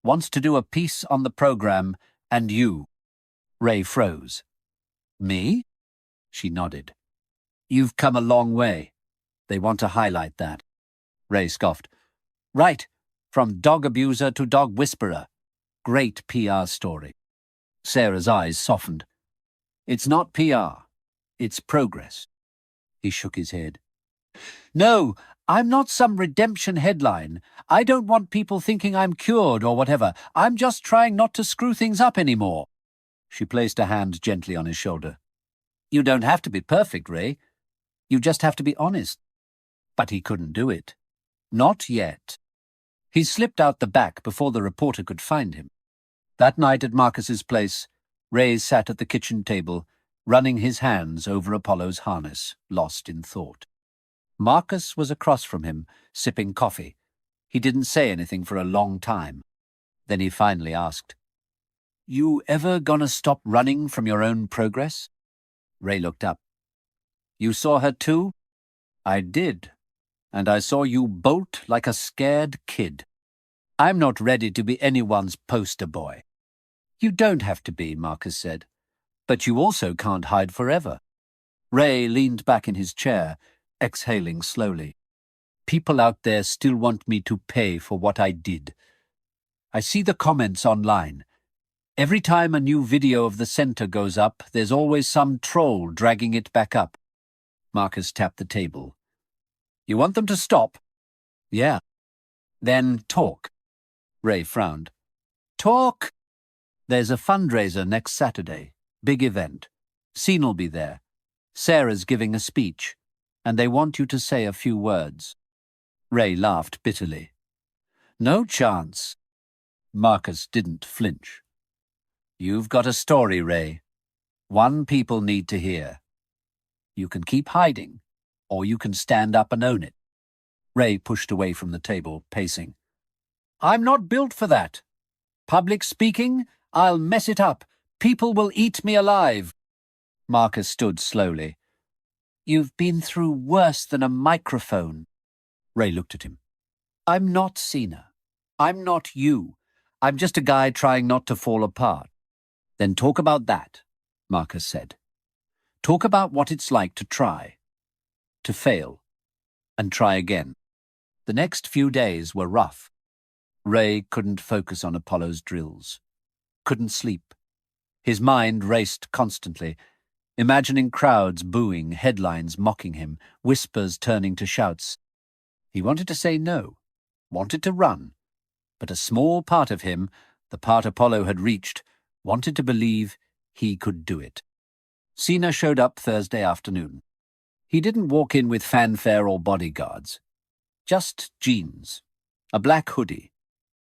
Wants to do a piece on the program, and you." Ray froze. "Me?" She nodded. "You've come a long way. They want to highlight that." Ray scoffed. "Right, from dog abuser to dog whisperer. Great PR story." Sarah's eyes softened. "It's not PR. It's progress." He shook his head. "No, I'm not some redemption headline. I don't want people thinking I'm cured or whatever. I'm just trying not to screw things up anymore." She placed a hand gently on his shoulder. "You don't have to be perfect, Ray. You just have to be honest." But he couldn't do it. Not yet. He slipped out the back before the reporter could find him. That night at Marcus's place, Ray sat at the kitchen table, running his hands over Apollo's harness, lost in thought. Marcus was across from him, sipping coffee. He didn't say anything for a long time. Then he finally asked, "You ever gonna stop running from your own progress?" Ray looked up. "You saw her too?" "I did. And I saw you bolt like a scared kid. I'm not ready to be anyone's poster boy." "You don't have to be," Marcus said. "But you also can't hide forever." Ray leaned back in his chair, exhaling slowly. "People out there still want me to pay for what I did. I see the comments online. Every time a new video of the centre goes up, there's always some troll dragging it back up." Marcus tapped the table. "You want them to stop?" "Yeah." "Then talk." Ray frowned. "Talk?" "There's a fundraiser next Saturday. Big event. Scena'll be there. Sarah's giving a speech. and they want you to say a few words. Ray laughed bitterly. No chance. Marcus didn't flinch. You've got a story, Ray. One people need to hear. You can keep hiding, or you can stand up and own it. Ray pushed away from the table, pacing. I'm not built for that. Public speaking, I'll mess it up. People will eat me alive. Marcus stood slowly. You've been through worse than a microphone. Ray looked at him. I'm not Cena. I'm not you. I'm just a guy trying not to fall apart. Then talk about that, Marcus said. Talk about what it's like to try, to fail, and try again. The next few days were rough. Ray couldn't focus on Apollo's drills, couldn't sleep. His mind raced constantly, imagining crowds booing, headlines mocking him, whispers turning to shouts. He wanted to say no, wanted to run, but a small part of him, the part Apollo had reached, wanted to believe he could do it. Cena showed up Thursday afternoon. He didn't walk in with fanfare or bodyguards. Just jeans, a black hoodie,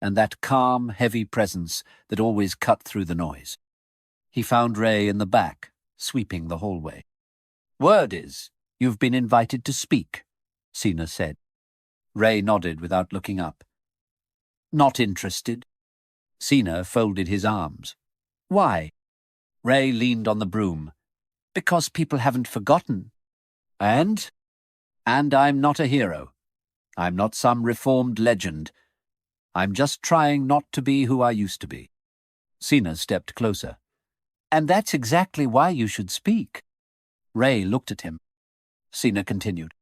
and that calm, heavy presence that always cut through the noise. He found Ray in the back, sweeping the hallway. Word is, you've been invited to speak, Cena said. Ray nodded without looking up. Not interested. Cena folded his arms. Why? Ray leaned on the broom. Because people haven't forgotten. And I'm not a hero. I'm not some reformed legend. I'm just trying not to be who I used to be. Cena stepped closer. And that's exactly why you should speak. Ray looked at him. Cena continued.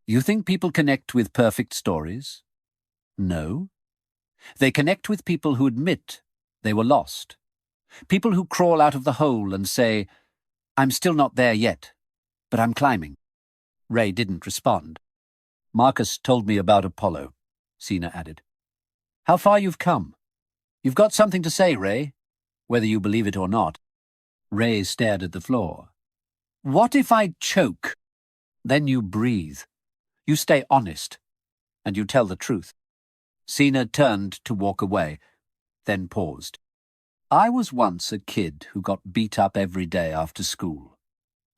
You think people connect with perfect stories? No. They connect with people who admit they were lost. People who crawl out of the hole and say, I'm still not there yet, but I'm climbing. Ray didn't respond. Marcus told me about Apollo, Cena added. How far you've come. You've got something to say, Ray, whether you believe it or not. Ray stared at the floor. What if I choke? Then you breathe. You stay honest, and you tell the truth. Cena turned to walk away, then paused. I was once a kid who got beat up every day after school.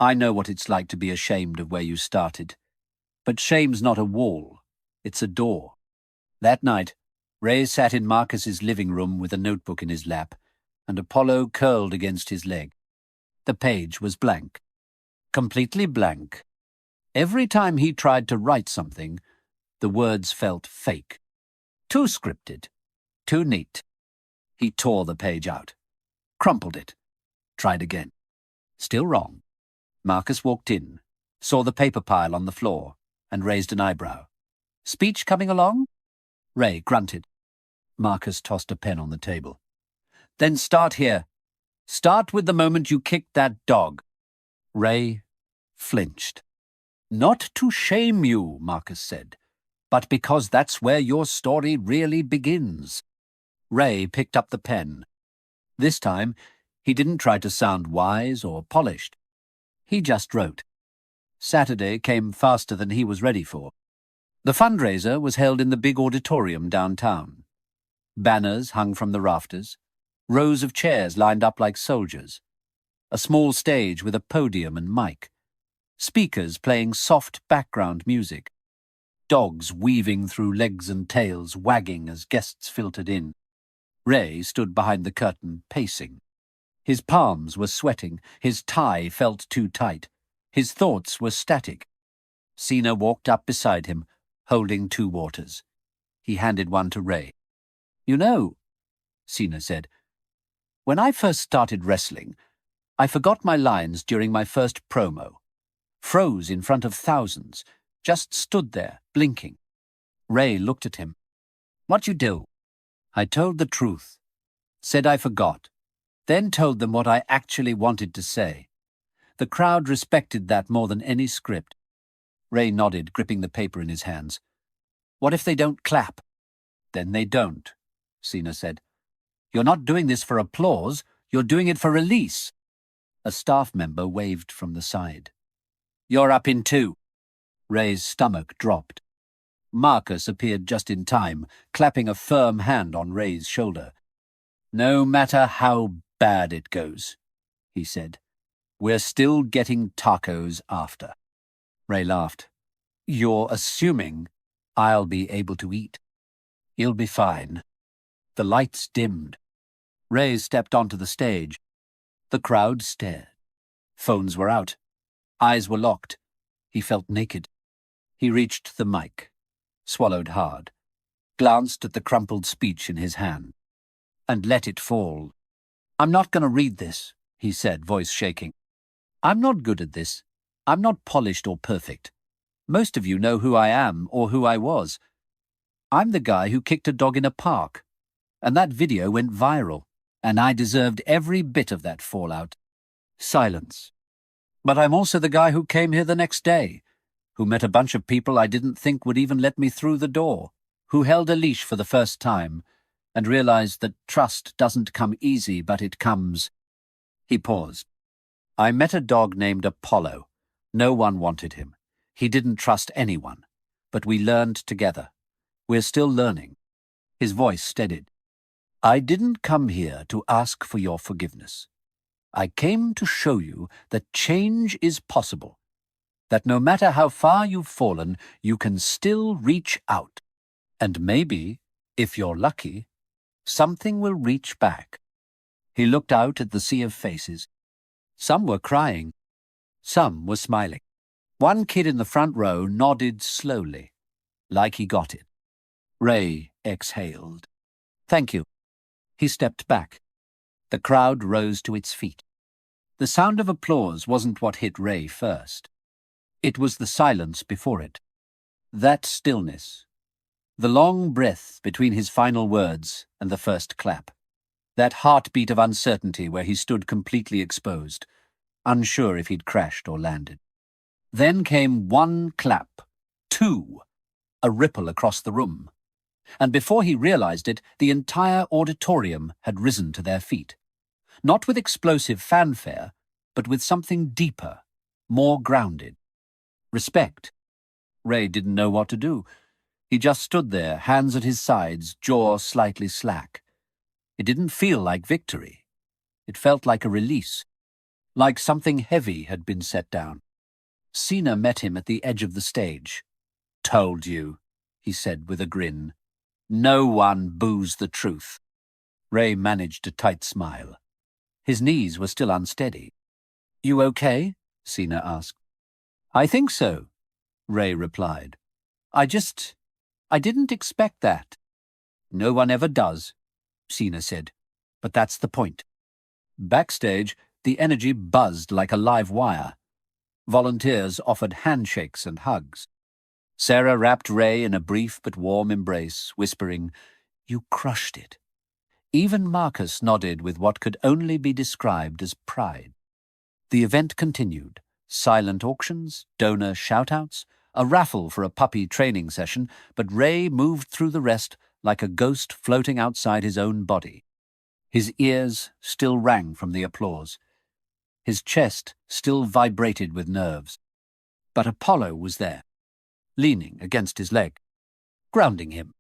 I know what it's like to be ashamed of where you started. But shame's not a wall, it's a door. That night, Ray sat in Marcus's living room with a notebook in his lap, and Apollo curled against his leg. The page was blank. Completely blank. Every time he tried to write something, the words felt fake. Too scripted. Too neat. He tore the page out. Crumpled it. Tried again. Still wrong. Marcus walked in, saw the paper pile on the floor, and raised an eyebrow. Speech coming along? Ray grunted. Marcus tossed a pen on the table. Then start here. Start with the moment you kicked that dog. Ray flinched. Not to shame you, Marcus said, but because that's where your story really begins. Ray picked up the pen. This time, he didn't try to sound wise or polished. He just wrote. Saturday came faster than he was ready for. The fundraiser was held in the big auditorium downtown. Banners hung from the rafters, rows of chairs lined up like soldiers, a small stage with a podium and mic, speakers playing soft background music, dogs weaving through legs and tails, wagging as guests filtered in. Ray stood behind the curtain, pacing. His palms were sweating, his tie felt too tight, his thoughts were static. Cena walked up beside him, holding 2 waters. He handed one to Ray. You know, Cena said, when I first started wrestling, I forgot my lines during my first promo. Froze in front of thousands, just stood there, blinking. Ray looked at him. What'd you do? I told the truth. Said I forgot. Then told them what I actually wanted to say. The crowd respected that more than any script. Ray nodded, gripping the paper in his hands. What if they don't clap? Then they don't, Cena said. You're not doing this for applause, you're doing it for release. A staff member waved from the side. You're up in 2. Ray's stomach dropped. Marcus appeared just in time, clapping a firm hand on Ray's shoulder. "No matter how bad it goes," he said, "we're still getting tacos after." Ray laughed. "You're assuming I'll be able to eat." "You'll be fine." The lights dimmed. Ray stepped onto the stage. The crowd stared. Phones were out. Eyes were locked. He felt naked. He reached the mic, swallowed hard, glanced at the crumpled speech in his hand, and let it fall. "I'm not going to read this," he said, voice shaking. "I'm not good at this. I'm not polished or perfect. Most of you know who I am or who I was. I'm the guy who kicked a dog in a park, and that video went viral, and I deserved every bit of that fallout." Silence. "But I'm also the guy who came here the next day, who met a bunch of people I didn't think would even let me through the door, who held a leash for the first time, and realized that trust doesn't come easy, but it comes." He paused. "I met a dog named Apollo. No one wanted him. He didn't trust anyone. But we learned together. We're still learning." His voice steadied. "I didn't come here to ask for your forgiveness. I came to show you that change is possible, that no matter how far you've fallen, you can still reach out. And maybe, if you're lucky, something will reach back." He looked out at the sea of faces. Some were crying. Some were smiling. One kid in the front row nodded slowly, like he got it. Ray exhaled. "Thank you." He stepped back. The crowd rose to its feet. The sound of applause wasn't what hit Ray first. It was the silence before it. That stillness. The long breath between his final words and the first clap. That heartbeat of uncertainty where he stood completely exposed, unsure if he'd crashed or landed. Then came one clap, two, a ripple across the room. And before he realized it, the entire auditorium had risen to their feet. Not with explosive fanfare, but with something deeper, more grounded. Respect. Ray didn't know what to do. He just stood there, hands at his sides, jaw slightly slack. It didn't feel like victory. It felt like a release, like something heavy had been set down. Cena met him at the edge of the stage. "Told you," he said with a grin. "No one boos the truth." Ray managed a tight smile. His knees were still unsteady. "You okay?" Cena asked. "I think so," Ray replied. I didn't expect that." "No one ever does," Cena said. "But that's the point." Backstage, the energy buzzed like a live wire. Volunteers offered handshakes and hugs. Sarah wrapped Ray in a brief but warm embrace, whispering, "You crushed it." Even Marcus nodded with what could only be described as pride. The event continued. Silent auctions, donor shoutouts, a raffle for a puppy training session, but Ray moved through the rest like a ghost floating outside his own body. His ears still rang from the applause. His chest still vibrated with nerves. But Apollo was there, leaning against his leg, grounding him.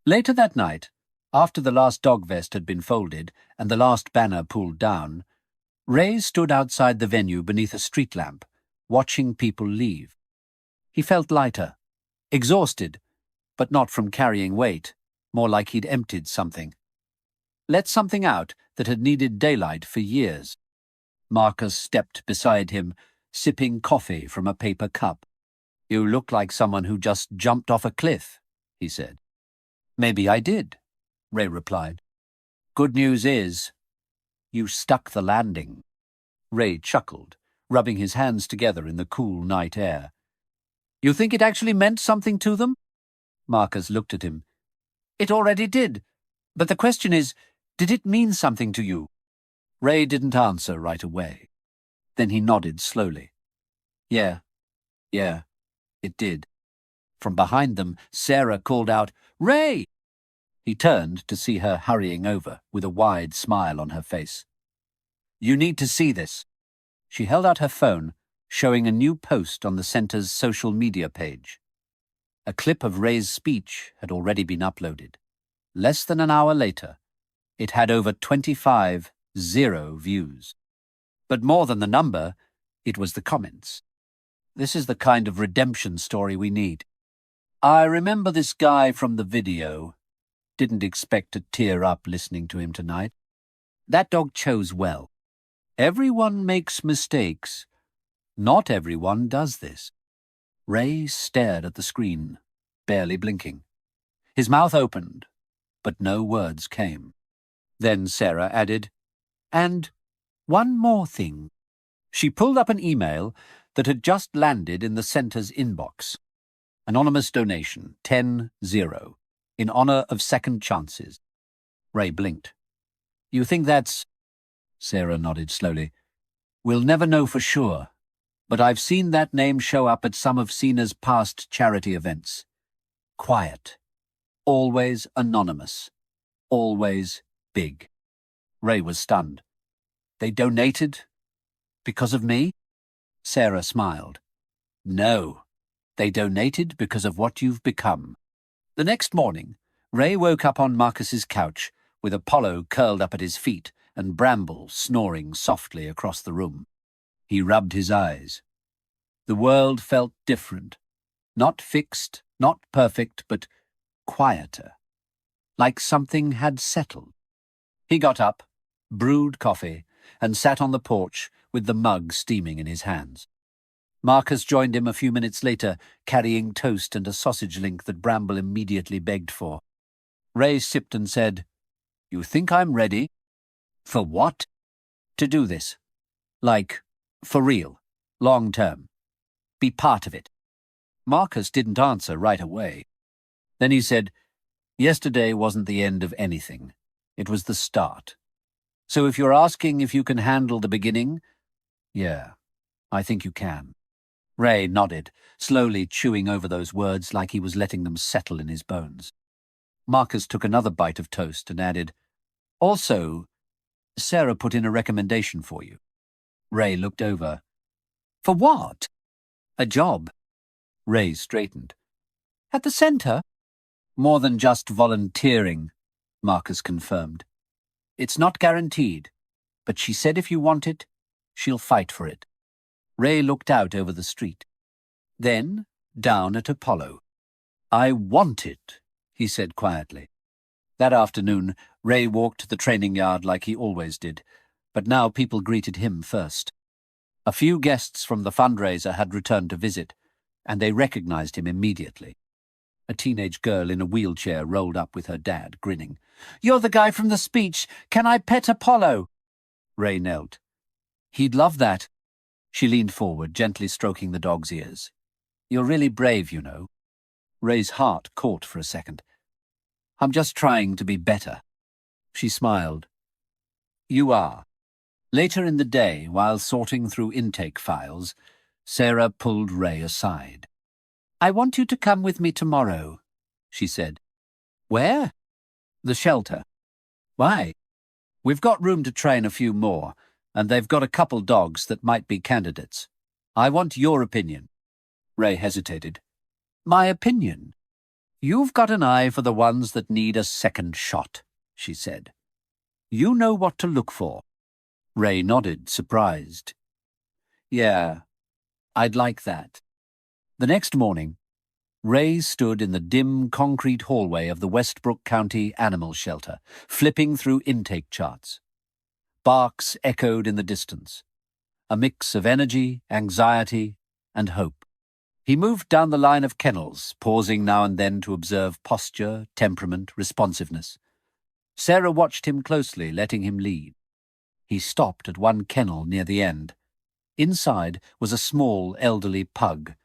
Later that night, after the last dog vest had been folded and the last banner pulled down, Ray stood outside the venue beneath a street lamp, watching people leave. He felt lighter, exhausted, but not from carrying weight, more like he'd emptied something. Let something out that had needed daylight for years. Marcus stepped beside him, sipping coffee from a paper cup. "You look like someone who just jumped off a cliff," he said. "Maybe I did," Ray replied. "Good news is, you stuck the landing." Ray chuckled, rubbing his hands together in the cool night air. "You think it actually meant something to them?" Marcus looked at him. "It already did. But the question is, did it mean something to you?" Ray didn't answer right away. Then he nodded slowly. Yeah, it did." From behind them, Sarah called out, "Ray!" He turned to see her hurrying over, with a wide smile on her face. "You need to see this." She held out her phone, showing a new post on the center's social media page. A clip of Ray's speech had already been uploaded. Less than an hour later, it had over 25 views. But more than the number, it was the comments. This is the kind of redemption story we need. I remember this guy from the video. Didn't expect to tear up listening to him tonight. That dog chose well. Everyone makes mistakes. Not everyone does this. Ray stared at the screen, barely blinking. His mouth opened, but no words came. Then Sarah added, "And one more thing." She pulled up an email that had just landed in the center's inbox. Anonymous donation, 10-0, in honor of second chances. Ray blinked. "You think that's—" Sarah nodded slowly. "We'll never know for sure, but I've seen that name show up at some of Cena's past charity events. Quiet. Always anonymous. Always big." Ray was stunned. "They donated because of me?" Sarah smiled. "No, they donated because of what you've become." The next morning, Ray woke up on Marcus's couch with Apollo curled up at his feet and Bramble snoring softly across the room. He rubbed his eyes. The world felt different. Not fixed, not perfect, but quieter. Like something had settled. He got up, brewed coffee, and sat on the porch with the mug steaming in his hands. Marcus joined him a few minutes later, carrying toast and a sausage link that Bramble immediately begged for. Ray sipped and said, "You think I'm ready?" "For what?" "To do this. Like, for real. Long term. Be part of it." Marcus didn't answer right away. Then he said, "Yesterday wasn't the end of anything. It was the start. So if you're asking if you can handle the beginning, yeah, I think you can." Ray nodded, slowly chewing over those words like he was letting them settle in his bones. Marcus took another bite of toast and added, "Also, Sarah put in a recommendation for you." Ray looked over. "For what?" "A job." Ray straightened. "At the center?" "More than just volunteering," Marcus confirmed. "It's not guaranteed, but she said if you want it, she'll fight for it." Ray looked out over the street. Then, down at Apollo. "I want it," he said quietly. That afternoon, Ray walked the training yard like he always did, but now people greeted him first. A few guests from the fundraiser had returned to visit, and they recognized him immediately. A teenage girl in a wheelchair rolled up with her dad, grinning. "You're the guy from the speech. Can I pet Apollo?" Ray knelt. "He'd love that." She leaned forward, gently stroking the dog's ears. "You're really brave, you know." Ray's heart caught for a second. "I'm just trying to be better." She smiled. "You are." Later in the day, while sorting through intake files, Sarah pulled Ray aside. "I want you to come with me tomorrow," she said. "Where?" "The shelter." "Why?" "We've got room to train a few more, and they've got a couple dogs that might be candidates. I want your opinion." Ray hesitated. "My opinion?" "You've got an eye for the ones that need a second shot," she said. "You know what to look for." Ray nodded, surprised. "Yeah, I'd like that." The next morning, Ray stood in the dim concrete hallway of the Westbrook County Animal Shelter, flipping through intake charts. Barks echoed in the distance, a mix of energy, anxiety, and hope. He moved down the line of kennels, pausing now and then to observe posture, temperament, responsiveness. Sarah watched him closely, letting him lead. He stopped at one kennel near the end. Inside was a small, elderly pug,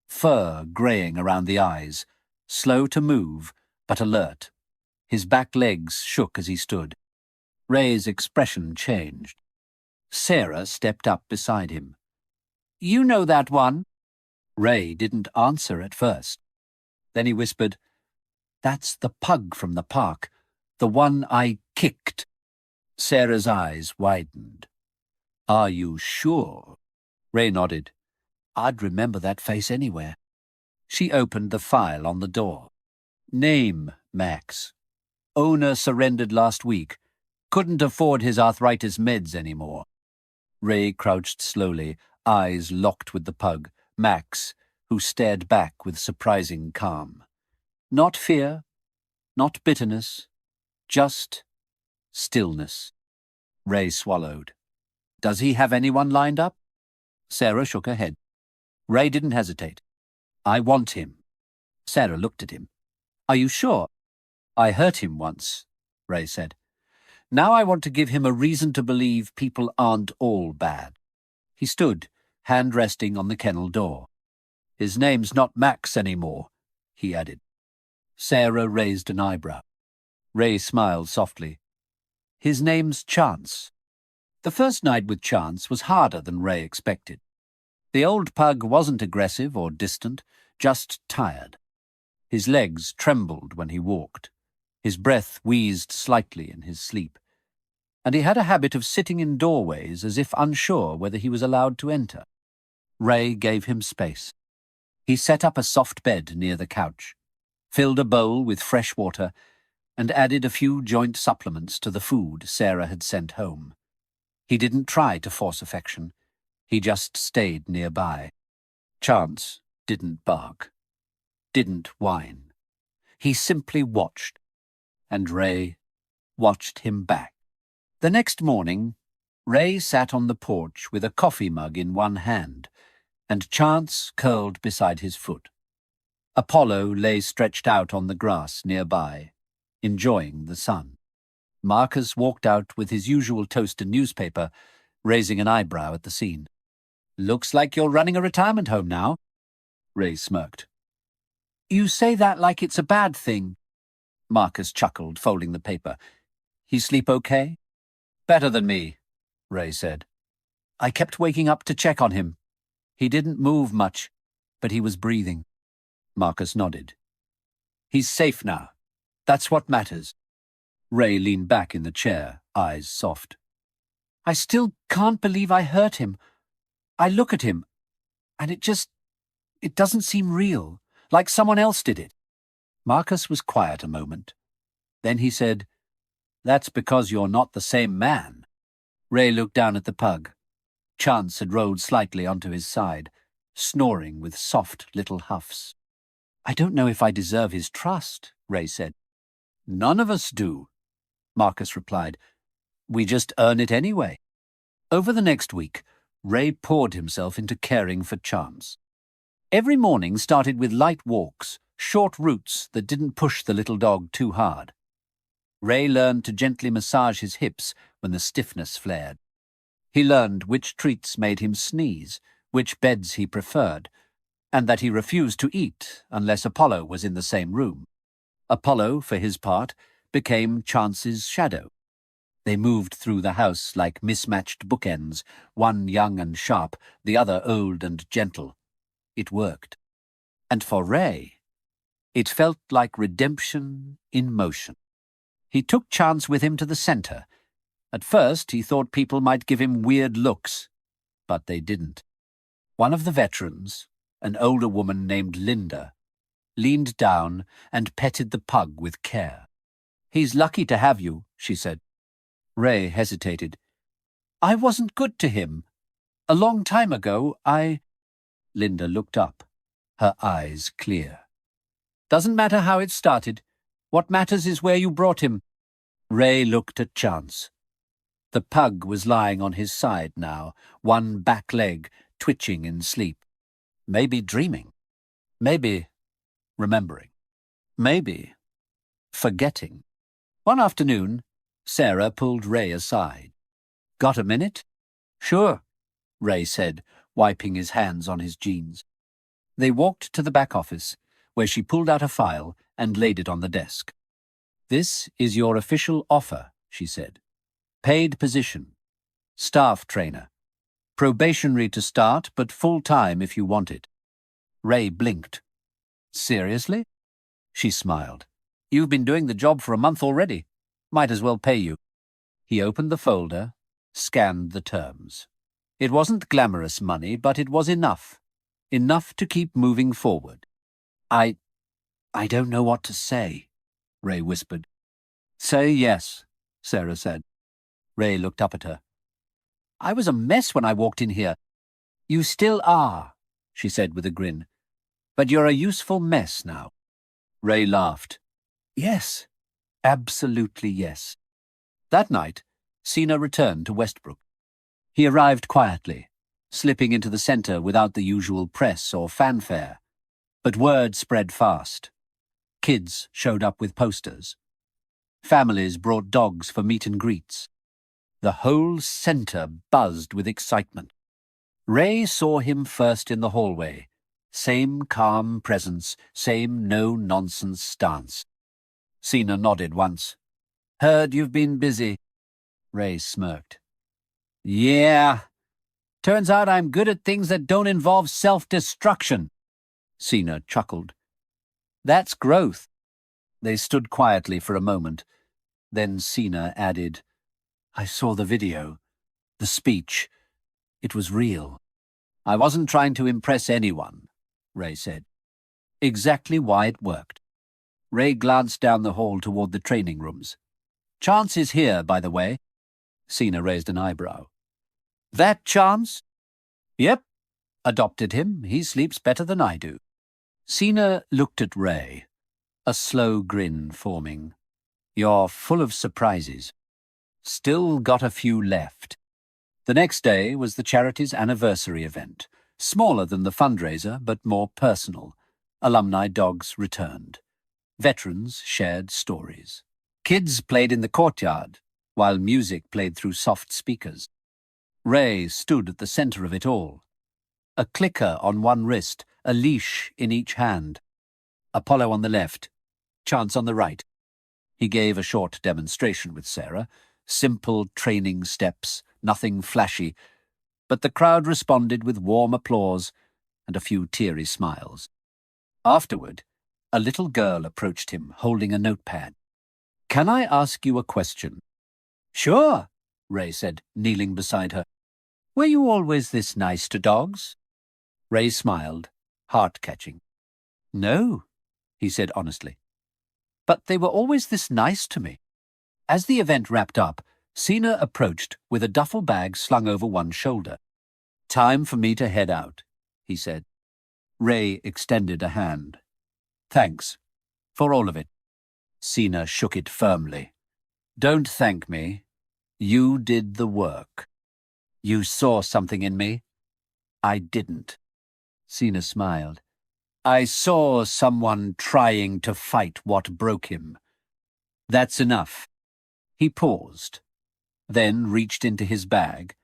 fur greying around the eyes, slow to move, but alert. His back legs shook as he stood. Ray's expression changed. Sarah stepped up beside him. "You know that one?" Ray didn't answer at first. Then he whispered, "That's the pug from the park, the one I kicked." Sarah's eyes widened. "Are you sure?" Ray nodded. I'd remember that face anywhere. She opened the file on the door. Name, Max. Owner surrendered last week. Couldn't afford his arthritis meds anymore. Ray crouched slowly, eyes locked with the pug, Max, who stared back with surprising calm. Not fear, not bitterness, just stillness. Ray swallowed. Does he have anyone lined up? Sarah shook her head. Ray didn't hesitate. I want him. Sarah looked at him. Are you sure? I hurt him once, Ray said. Now I want to give him a reason to believe people aren't all bad. He stood, hand resting on the kennel door. His name's not Max anymore, he added. Sarah raised an eyebrow. Ray smiled softly. His name's Chance. The first night with Chance was harder than Ray expected. The old pug wasn't aggressive or distant, just tired. His legs trembled when he walked. His breath wheezed slightly in his sleep. And he had a habit of sitting in doorways as if unsure whether he was allowed to enter. Ray gave him space. He set up a soft bed near the couch, filled a bowl with fresh water, and added a few joint supplements to the food Sarah had sent home. He didn't try to force affection. He just stayed nearby. Chance didn't bark, didn't whine. He simply watched, and Ray watched him back. The next morning, Ray sat on the porch with a coffee mug in one hand, and Chance curled beside his foot. Apollo lay stretched out on the grass nearby, enjoying the sun. Marcus walked out with his usual toast and newspaper, raising an eyebrow at the scene. Looks like you're running a retirement home now, Ray smirked. You say that like it's a bad thing, Marcus chuckled, folding the paper. He sleep okay? Better than me, Ray said. I kept waking up to check on him. He didn't move much, but he was breathing. Marcus nodded. He's safe now. That's what matters. Ray leaned back in the chair, eyes soft. I still can't believe I hurt him. I look at him, and it doesn't seem real, like someone else did it. Marcus was quiet a moment. Then he said, That's because you're not the same man. Ray looked down at the pug. Chance had rolled slightly onto his side, snoring with soft little huffs. I don't know if I deserve his trust, Ray said. None of us do, Marcus replied. We just earn it anyway. Over the next week, Ray poured himself into caring for Chance. Every morning started with light walks, short routes that didn't push the little dog too hard. Ray learned to gently massage his hips when the stiffness flared. He learned which treats made him sneeze, which beds he preferred, and that he refused to eat unless Apollo was in the same room. Apollo, for his part, became Chance's shadow. They moved through the house like mismatched bookends, one young and sharp, the other old and gentle. It worked. And for Ray, it felt like redemption in motion. He took Chance with him to the center. At first, he thought people might give him weird looks, but they didn't. One of the veterans, an older woman named Linda, leaned down and petted the pug with care. He's lucky to have you, she said. Ray hesitated. I wasn't good to him. A long time ago, Linda looked up, her eyes clear. Doesn't matter how it started. What matters is where you brought him. Ray looked at Chance. The pug was lying on his side now, one back leg twitching in sleep. Maybe dreaming. Maybe remembering. Maybe forgetting. One afternoon, Sarah pulled Ray aside. Got a minute? Sure, Ray said, wiping his hands on his jeans. They walked to the back office, where she pulled out a file and laid it on the desk. This is your official offer, she said. Paid position. Staff trainer. Probationary to start, but full-time if you want it. Ray blinked. Seriously? She smiled. You've been doing the job for a month already. Might as well pay you. He opened the folder, scanned the terms. It wasn't glamorous money, but it was enough. enough to keep moving forward. I don't know what to say, Ray whispered. Say yes, Sarah said. Ray looked up at her. I was a mess when I walked in here. You still are, she said with a grin. But you're a useful mess now. Ray laughed. Yes, absolutely yes. That night, Cena returned to Westbrook. He arrived quietly, slipping into the centre without the usual press or fanfare. But word spread fast. Kids showed up with posters. Families brought dogs for meet and greets. The whole centre buzzed with excitement. Ray saw him first in the hallway. Same calm presence, same no-nonsense stance. Cena nodded once. Heard you've been busy. Ray smirked. Yeah. Turns out I'm good at things that don't involve self-destruction. Cena chuckled. That's growth. They stood quietly for a moment. Then Cena added, I saw the video, the speech. It was real. I wasn't trying to impress anyone, Ray said. Exactly why it worked. Ray glanced down the hall toward the training rooms. Chance is here, by the way. Cena raised an eyebrow. That Chance? Yep. Adopted him. He sleeps better than I do. Cena looked at Ray, a slow grin forming. You're full of surprises. Still got a few left. The next day was the charity's anniversary event, smaller than the fundraiser but more personal. Alumni dogs returned. Veterans shared stories. Kids played in the courtyard, while music played through soft speakers. Ray stood at the center of it all. A clicker on one wrist, a leash in each hand. Apollo on the left, Chance on the right. He gave a short demonstration with Sarah. Simple training steps, nothing flashy, but the crowd responded with warm applause and a few teary smiles. Afterward, a little girl approached him, holding a notepad. Can I ask you a question? Sure, Ray said, kneeling beside her. Were you always this nice to dogs? Ray smiled, heart-catching. No, he said honestly. But they were always this nice to me. As the event wrapped up, Cena approached with a duffel bag slung over one shoulder. Time for me to head out, he said. Ray extended a hand. Thanks. For all of it. Cena shook it firmly. Don't thank me. You did the work. You saw something in me. I didn't. Cena smiled. I saw someone trying to fight what broke him. That's enough. He paused, then reached into his bag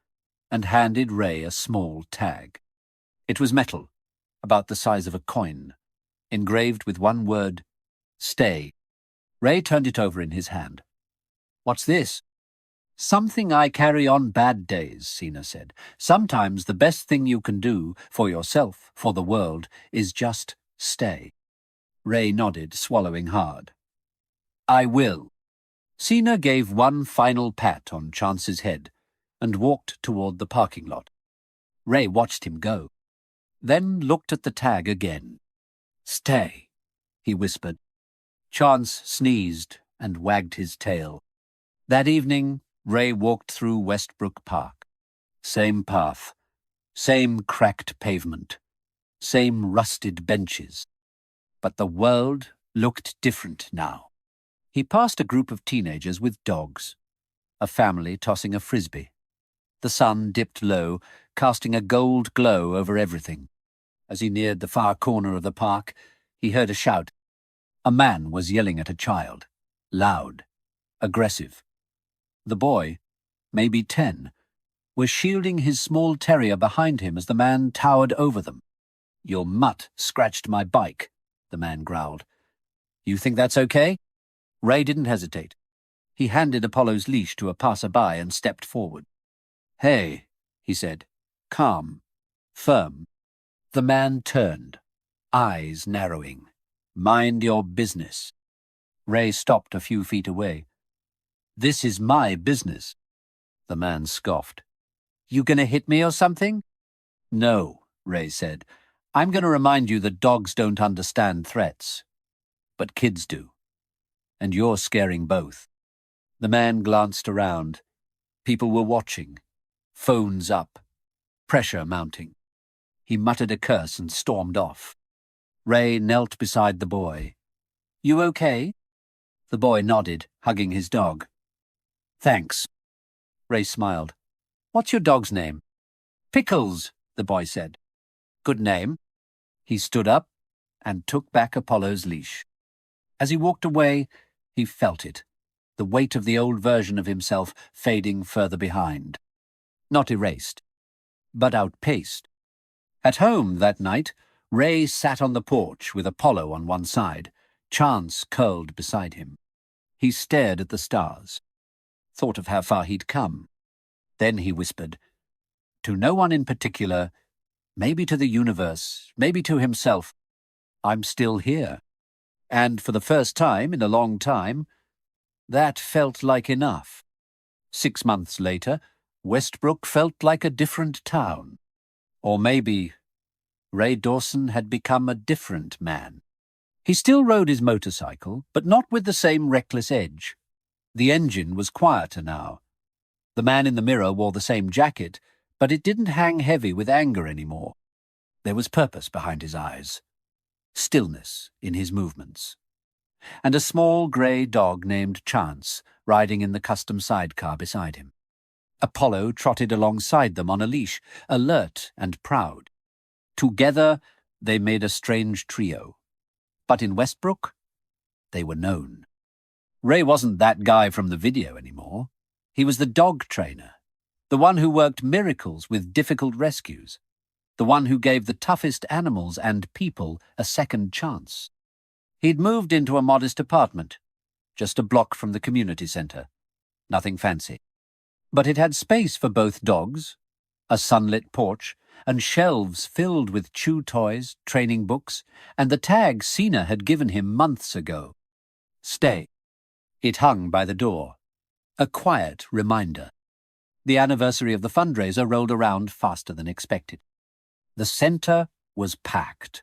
and handed Ray a small tag. It was metal, about the size of a coin, engraved with one word, Stay. Ray turned it over in his hand. What's this? Something I carry on bad days, Cena said. Sometimes the best thing you can do, for yourself, for the world, is just stay. Ray nodded, swallowing hard. I will. Cena gave one final pat on Chance's head and walked toward the parking lot. Ray watched him go, then looked at the tag again. Stay, he whispered. Chance sneezed and wagged his tail. That evening, Ray walked through Westbrook Park. Same path, same cracked pavement, same rusted benches. But the world looked different now. He passed a group of teenagers with dogs, a family tossing a frisbee. The sun dipped low, casting a gold glow over everything. As he neared the far corner of the park, he heard a shout. A man was yelling at a child, loud, aggressive. The boy, maybe 10, was shielding his small terrier behind him as the man towered over them. Your mutt scratched my bike, the man growled. You think that's okay? Ray didn't hesitate. He handed Apollo's leash to a passerby and stepped forward. Hey, he said, calm, firm. The man turned, eyes narrowing. Mind your business. Ray stopped a few feet away. This is my business. The man scoffed. You gonna hit me or something? No, Ray said. I'm going to remind you that dogs don't understand threats, but kids do. And you're scaring both. The man glanced around. People were watching. Phones up. Pressure mounting. He muttered a curse and stormed off. Ray knelt beside the boy. You okay? The boy nodded, hugging his dog. Thanks. Ray smiled. What's your dog's name? Pickles, the boy said. Good name. He stood up and took back Apollo's leash. As he walked away, he felt it, the weight of the old version of himself fading further behind. Not erased, but outpaced. At home that night, Ray sat on the porch with Apollo on one side, Chance curled beside him. He stared at the stars, thought of how far he'd come. Then he whispered, to no one in particular, maybe to the universe, maybe to himself, I'm still here. And for the first time in a long time, that felt like enough. 6 months later, Westbrook felt like a different town. Or maybe Ray Dawson had become a different man. He still rode his motorcycle, but not with the same reckless edge. The engine was quieter now. The man in the mirror wore the same jacket, but it didn't hang heavy with anger anymore. There was purpose behind his eyes, stillness in his movements, and a small grey dog named Chance riding in the custom sidecar beside him. Apollo trotted alongside them on a leash, alert and proud. Together, they made a strange trio. But in Westbrook, they were known. Ray wasn't that guy from the video anymore. He was the dog trainer, the one who worked miracles with difficult rescues, the one who gave the toughest animals and people a second chance. He'd moved into a modest apartment, just a block from the community centre. Nothing fancy. But it had space for both dogs, a sunlit porch, and shelves filled with chew toys, training books, and the tag Cena had given him months ago. Stay. It hung by the door. A quiet reminder. The anniversary of the fundraiser rolled around faster than expected. The centre was packed.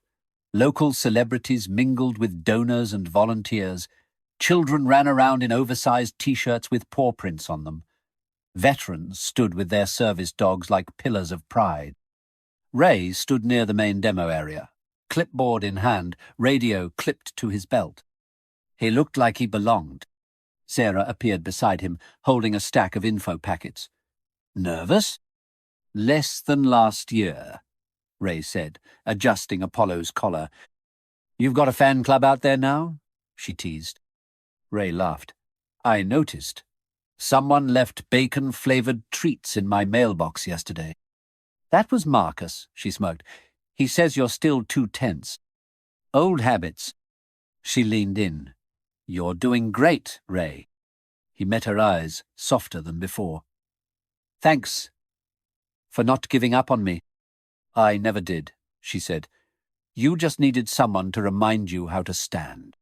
Local celebrities mingled with donors and volunteers. Children ran around in oversized T-shirts with paw prints on them. Veterans stood with their service dogs like pillars of pride. Ray stood near the main demo area, clipboard in hand, radio clipped to his belt. He looked like he belonged. Sarah appeared beside him, holding a stack of info packets. Nervous? Less than last year, Ray said, adjusting Apollo's collar. You've got a fan club out there now? She teased. Ray laughed. I noticed. Someone left bacon-flavoured treats in my mailbox yesterday. That was Marcus, she smirked. He says you're still too tense. Old habits. She leaned in. You're doing great, Ray. He met her eyes, softer than before. Thanks for not giving up on me. I never did, she said. You just needed someone to remind you how to stand.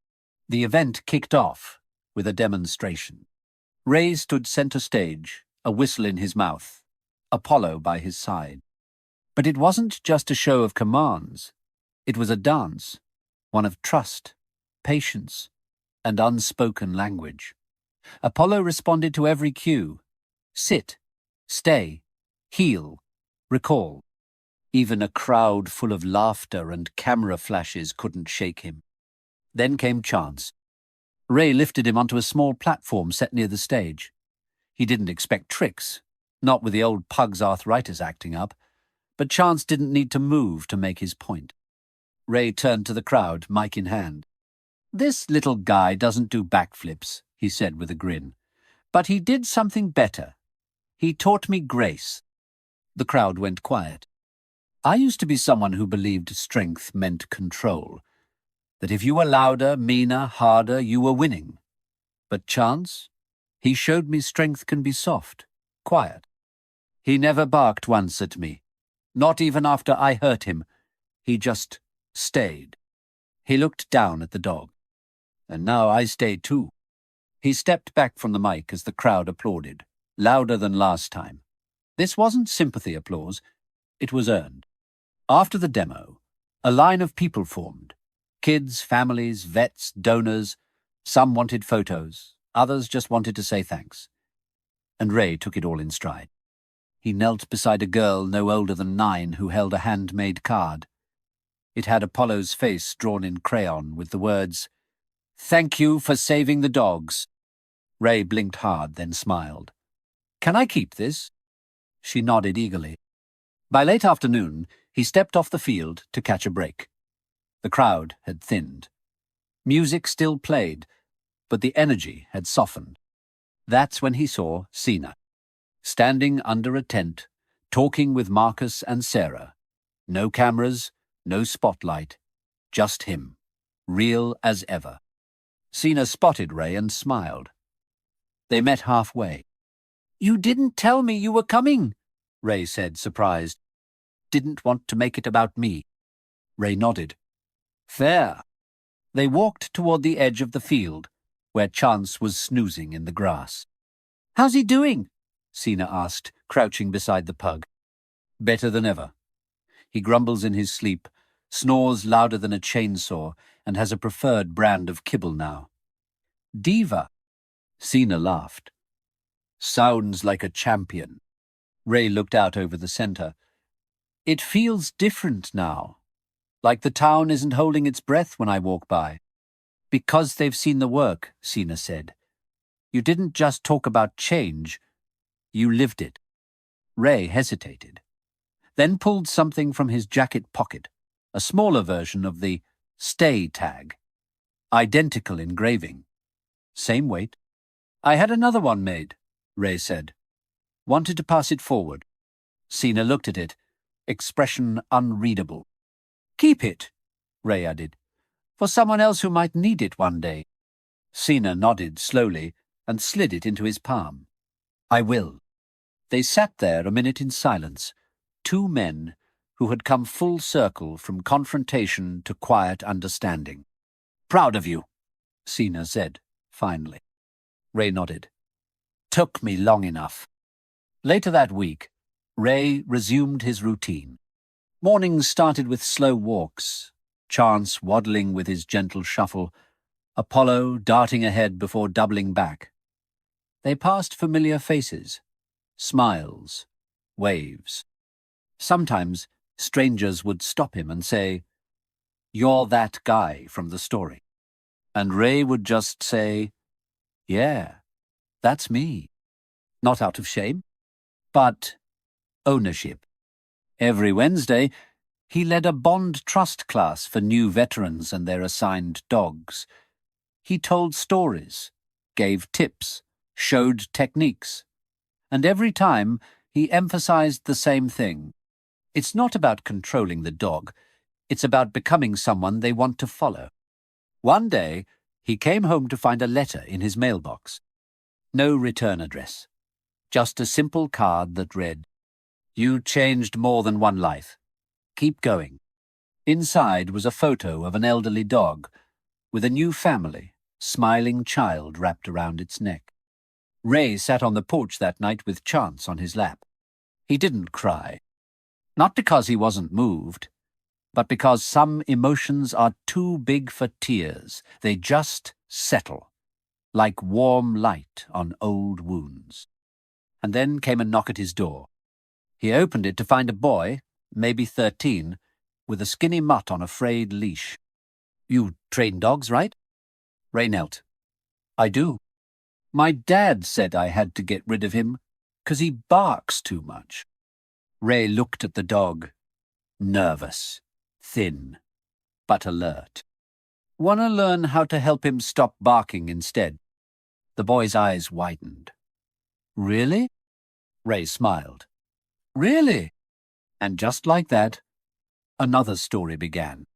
The event kicked off with a demonstration. Ray stood center stage, a whistle in his mouth, Apollo by his side. But it wasn't just a show of commands. It was a dance, one of trust, patience, and unspoken language. Apollo responded to every cue. Sit, stay, heal, recall. Even a crowd full of laughter and camera flashes couldn't shake him. Then came Chance. Ray lifted him onto a small platform set near the stage. He didn't expect tricks, not with the old pug's arthritis acting up, but Chance didn't need to move to make his point. Ray turned to the crowd, mic in hand. This little guy doesn't do backflips, he said with a grin. But he did something better. He taught me grace. The crowd went quiet. I used to be someone who believed strength meant control, that if you were louder, meaner, harder, you were winning. But Chance, he showed me strength can be soft, quiet. He never barked once at me, not even after I hurt him. He just stayed. He looked down at the dog. And now I stay too. He stepped back from the mic as the crowd applauded, louder than last time. This wasn't sympathy applause. It was earned. After the demo, A line of people formed. Kids, families, vets, donors. Some wanted photos. Others just wanted to say thanks. And Ray took it all in stride. He knelt beside a girl no older than 9 who held a handmade card. It had Apollo's face drawn in crayon with the words, "Thank you for saving the dogs." Ray blinked hard, then smiled. "Can I keep this?" She nodded eagerly. By late afternoon, he stepped off the field to catch a break. The crowd had thinned. Music still played, but the energy had softened. That's when he saw Cena, standing under a tent, talking with Marcus and Sarah. No cameras, no spotlight, just him, real as ever. Cena spotted Ray and smiled. They met halfway. "You didn't tell me you were coming," Ray said, surprised. "Didn't want to make it about me." Ray nodded. "Fair." They walked toward the edge of the field, where Chance was snoozing in the grass. "How's he doing?" Cena asked, crouching beside the pug. "Better than ever. He grumbles in his sleep, snores louder than a chainsaw, and has a preferred brand of kibble now." "Diva." Cena laughed. "Sounds like a champion." Ray looked out over the center. "It feels different now. Like the town isn't holding its breath when I walk by." "Because they've seen the work," Cena said. "You didn't just talk about change, you lived it." Ray hesitated, then pulled something from his jacket pocket, a smaller version of the "stay" tag. Identical engraving. Same weight. "I had another one made," Ray said. "Wanted to pass it forward." Cena looked at it, expression unreadable. "Keep it," Ray added, "for someone else who might need it one day." Cena nodded slowly and slid it into his palm. "I will." They sat there a minute in silence, 2 men who had come full circle from confrontation to quiet understanding. "Proud of you," Cena said, finally. Ray nodded. "Took me long enough." Later that week, Ray resumed his routine. Mornings started with slow walks, Chance waddling with his gentle shuffle, Apollo darting ahead before doubling back. They passed familiar faces, smiles, waves. Sometimes strangers would stop him and say, "You're that guy from the story." And Ray would just say, "Yeah, that's me." Not out of shame, but ownership. Every Wednesday, he led a bond trust class for new veterans and their assigned dogs. He told stories, gave tips, showed techniques. And every time, he emphasized the same thing. It's not about controlling the dog. It's about becoming someone they want to follow. One day, he came home to find a letter in his mailbox. No return address. Just a simple card that read, "You changed more than one life. Keep going." Inside was a photo of an elderly dog with a new family, smiling child wrapped around its neck. Ray sat on the porch that night with Chance on his lap. He didn't cry. Not because he wasn't moved, but because some emotions are too big for tears. They just settle, like warm light on old wounds. And then came a knock at his door. He opened it to find a boy, maybe 13, with a skinny mutt on a frayed leash. "You train dogs, right?" Ray knelt. "I do. My dad said I had to get rid of him, 'cause he barks too much." Ray looked at the dog, nervous, thin, but alert. "Wanna learn how to help him stop barking instead?" The boy's eyes widened. "Really?" Ray smiled. "Really?" And just like that, another story began.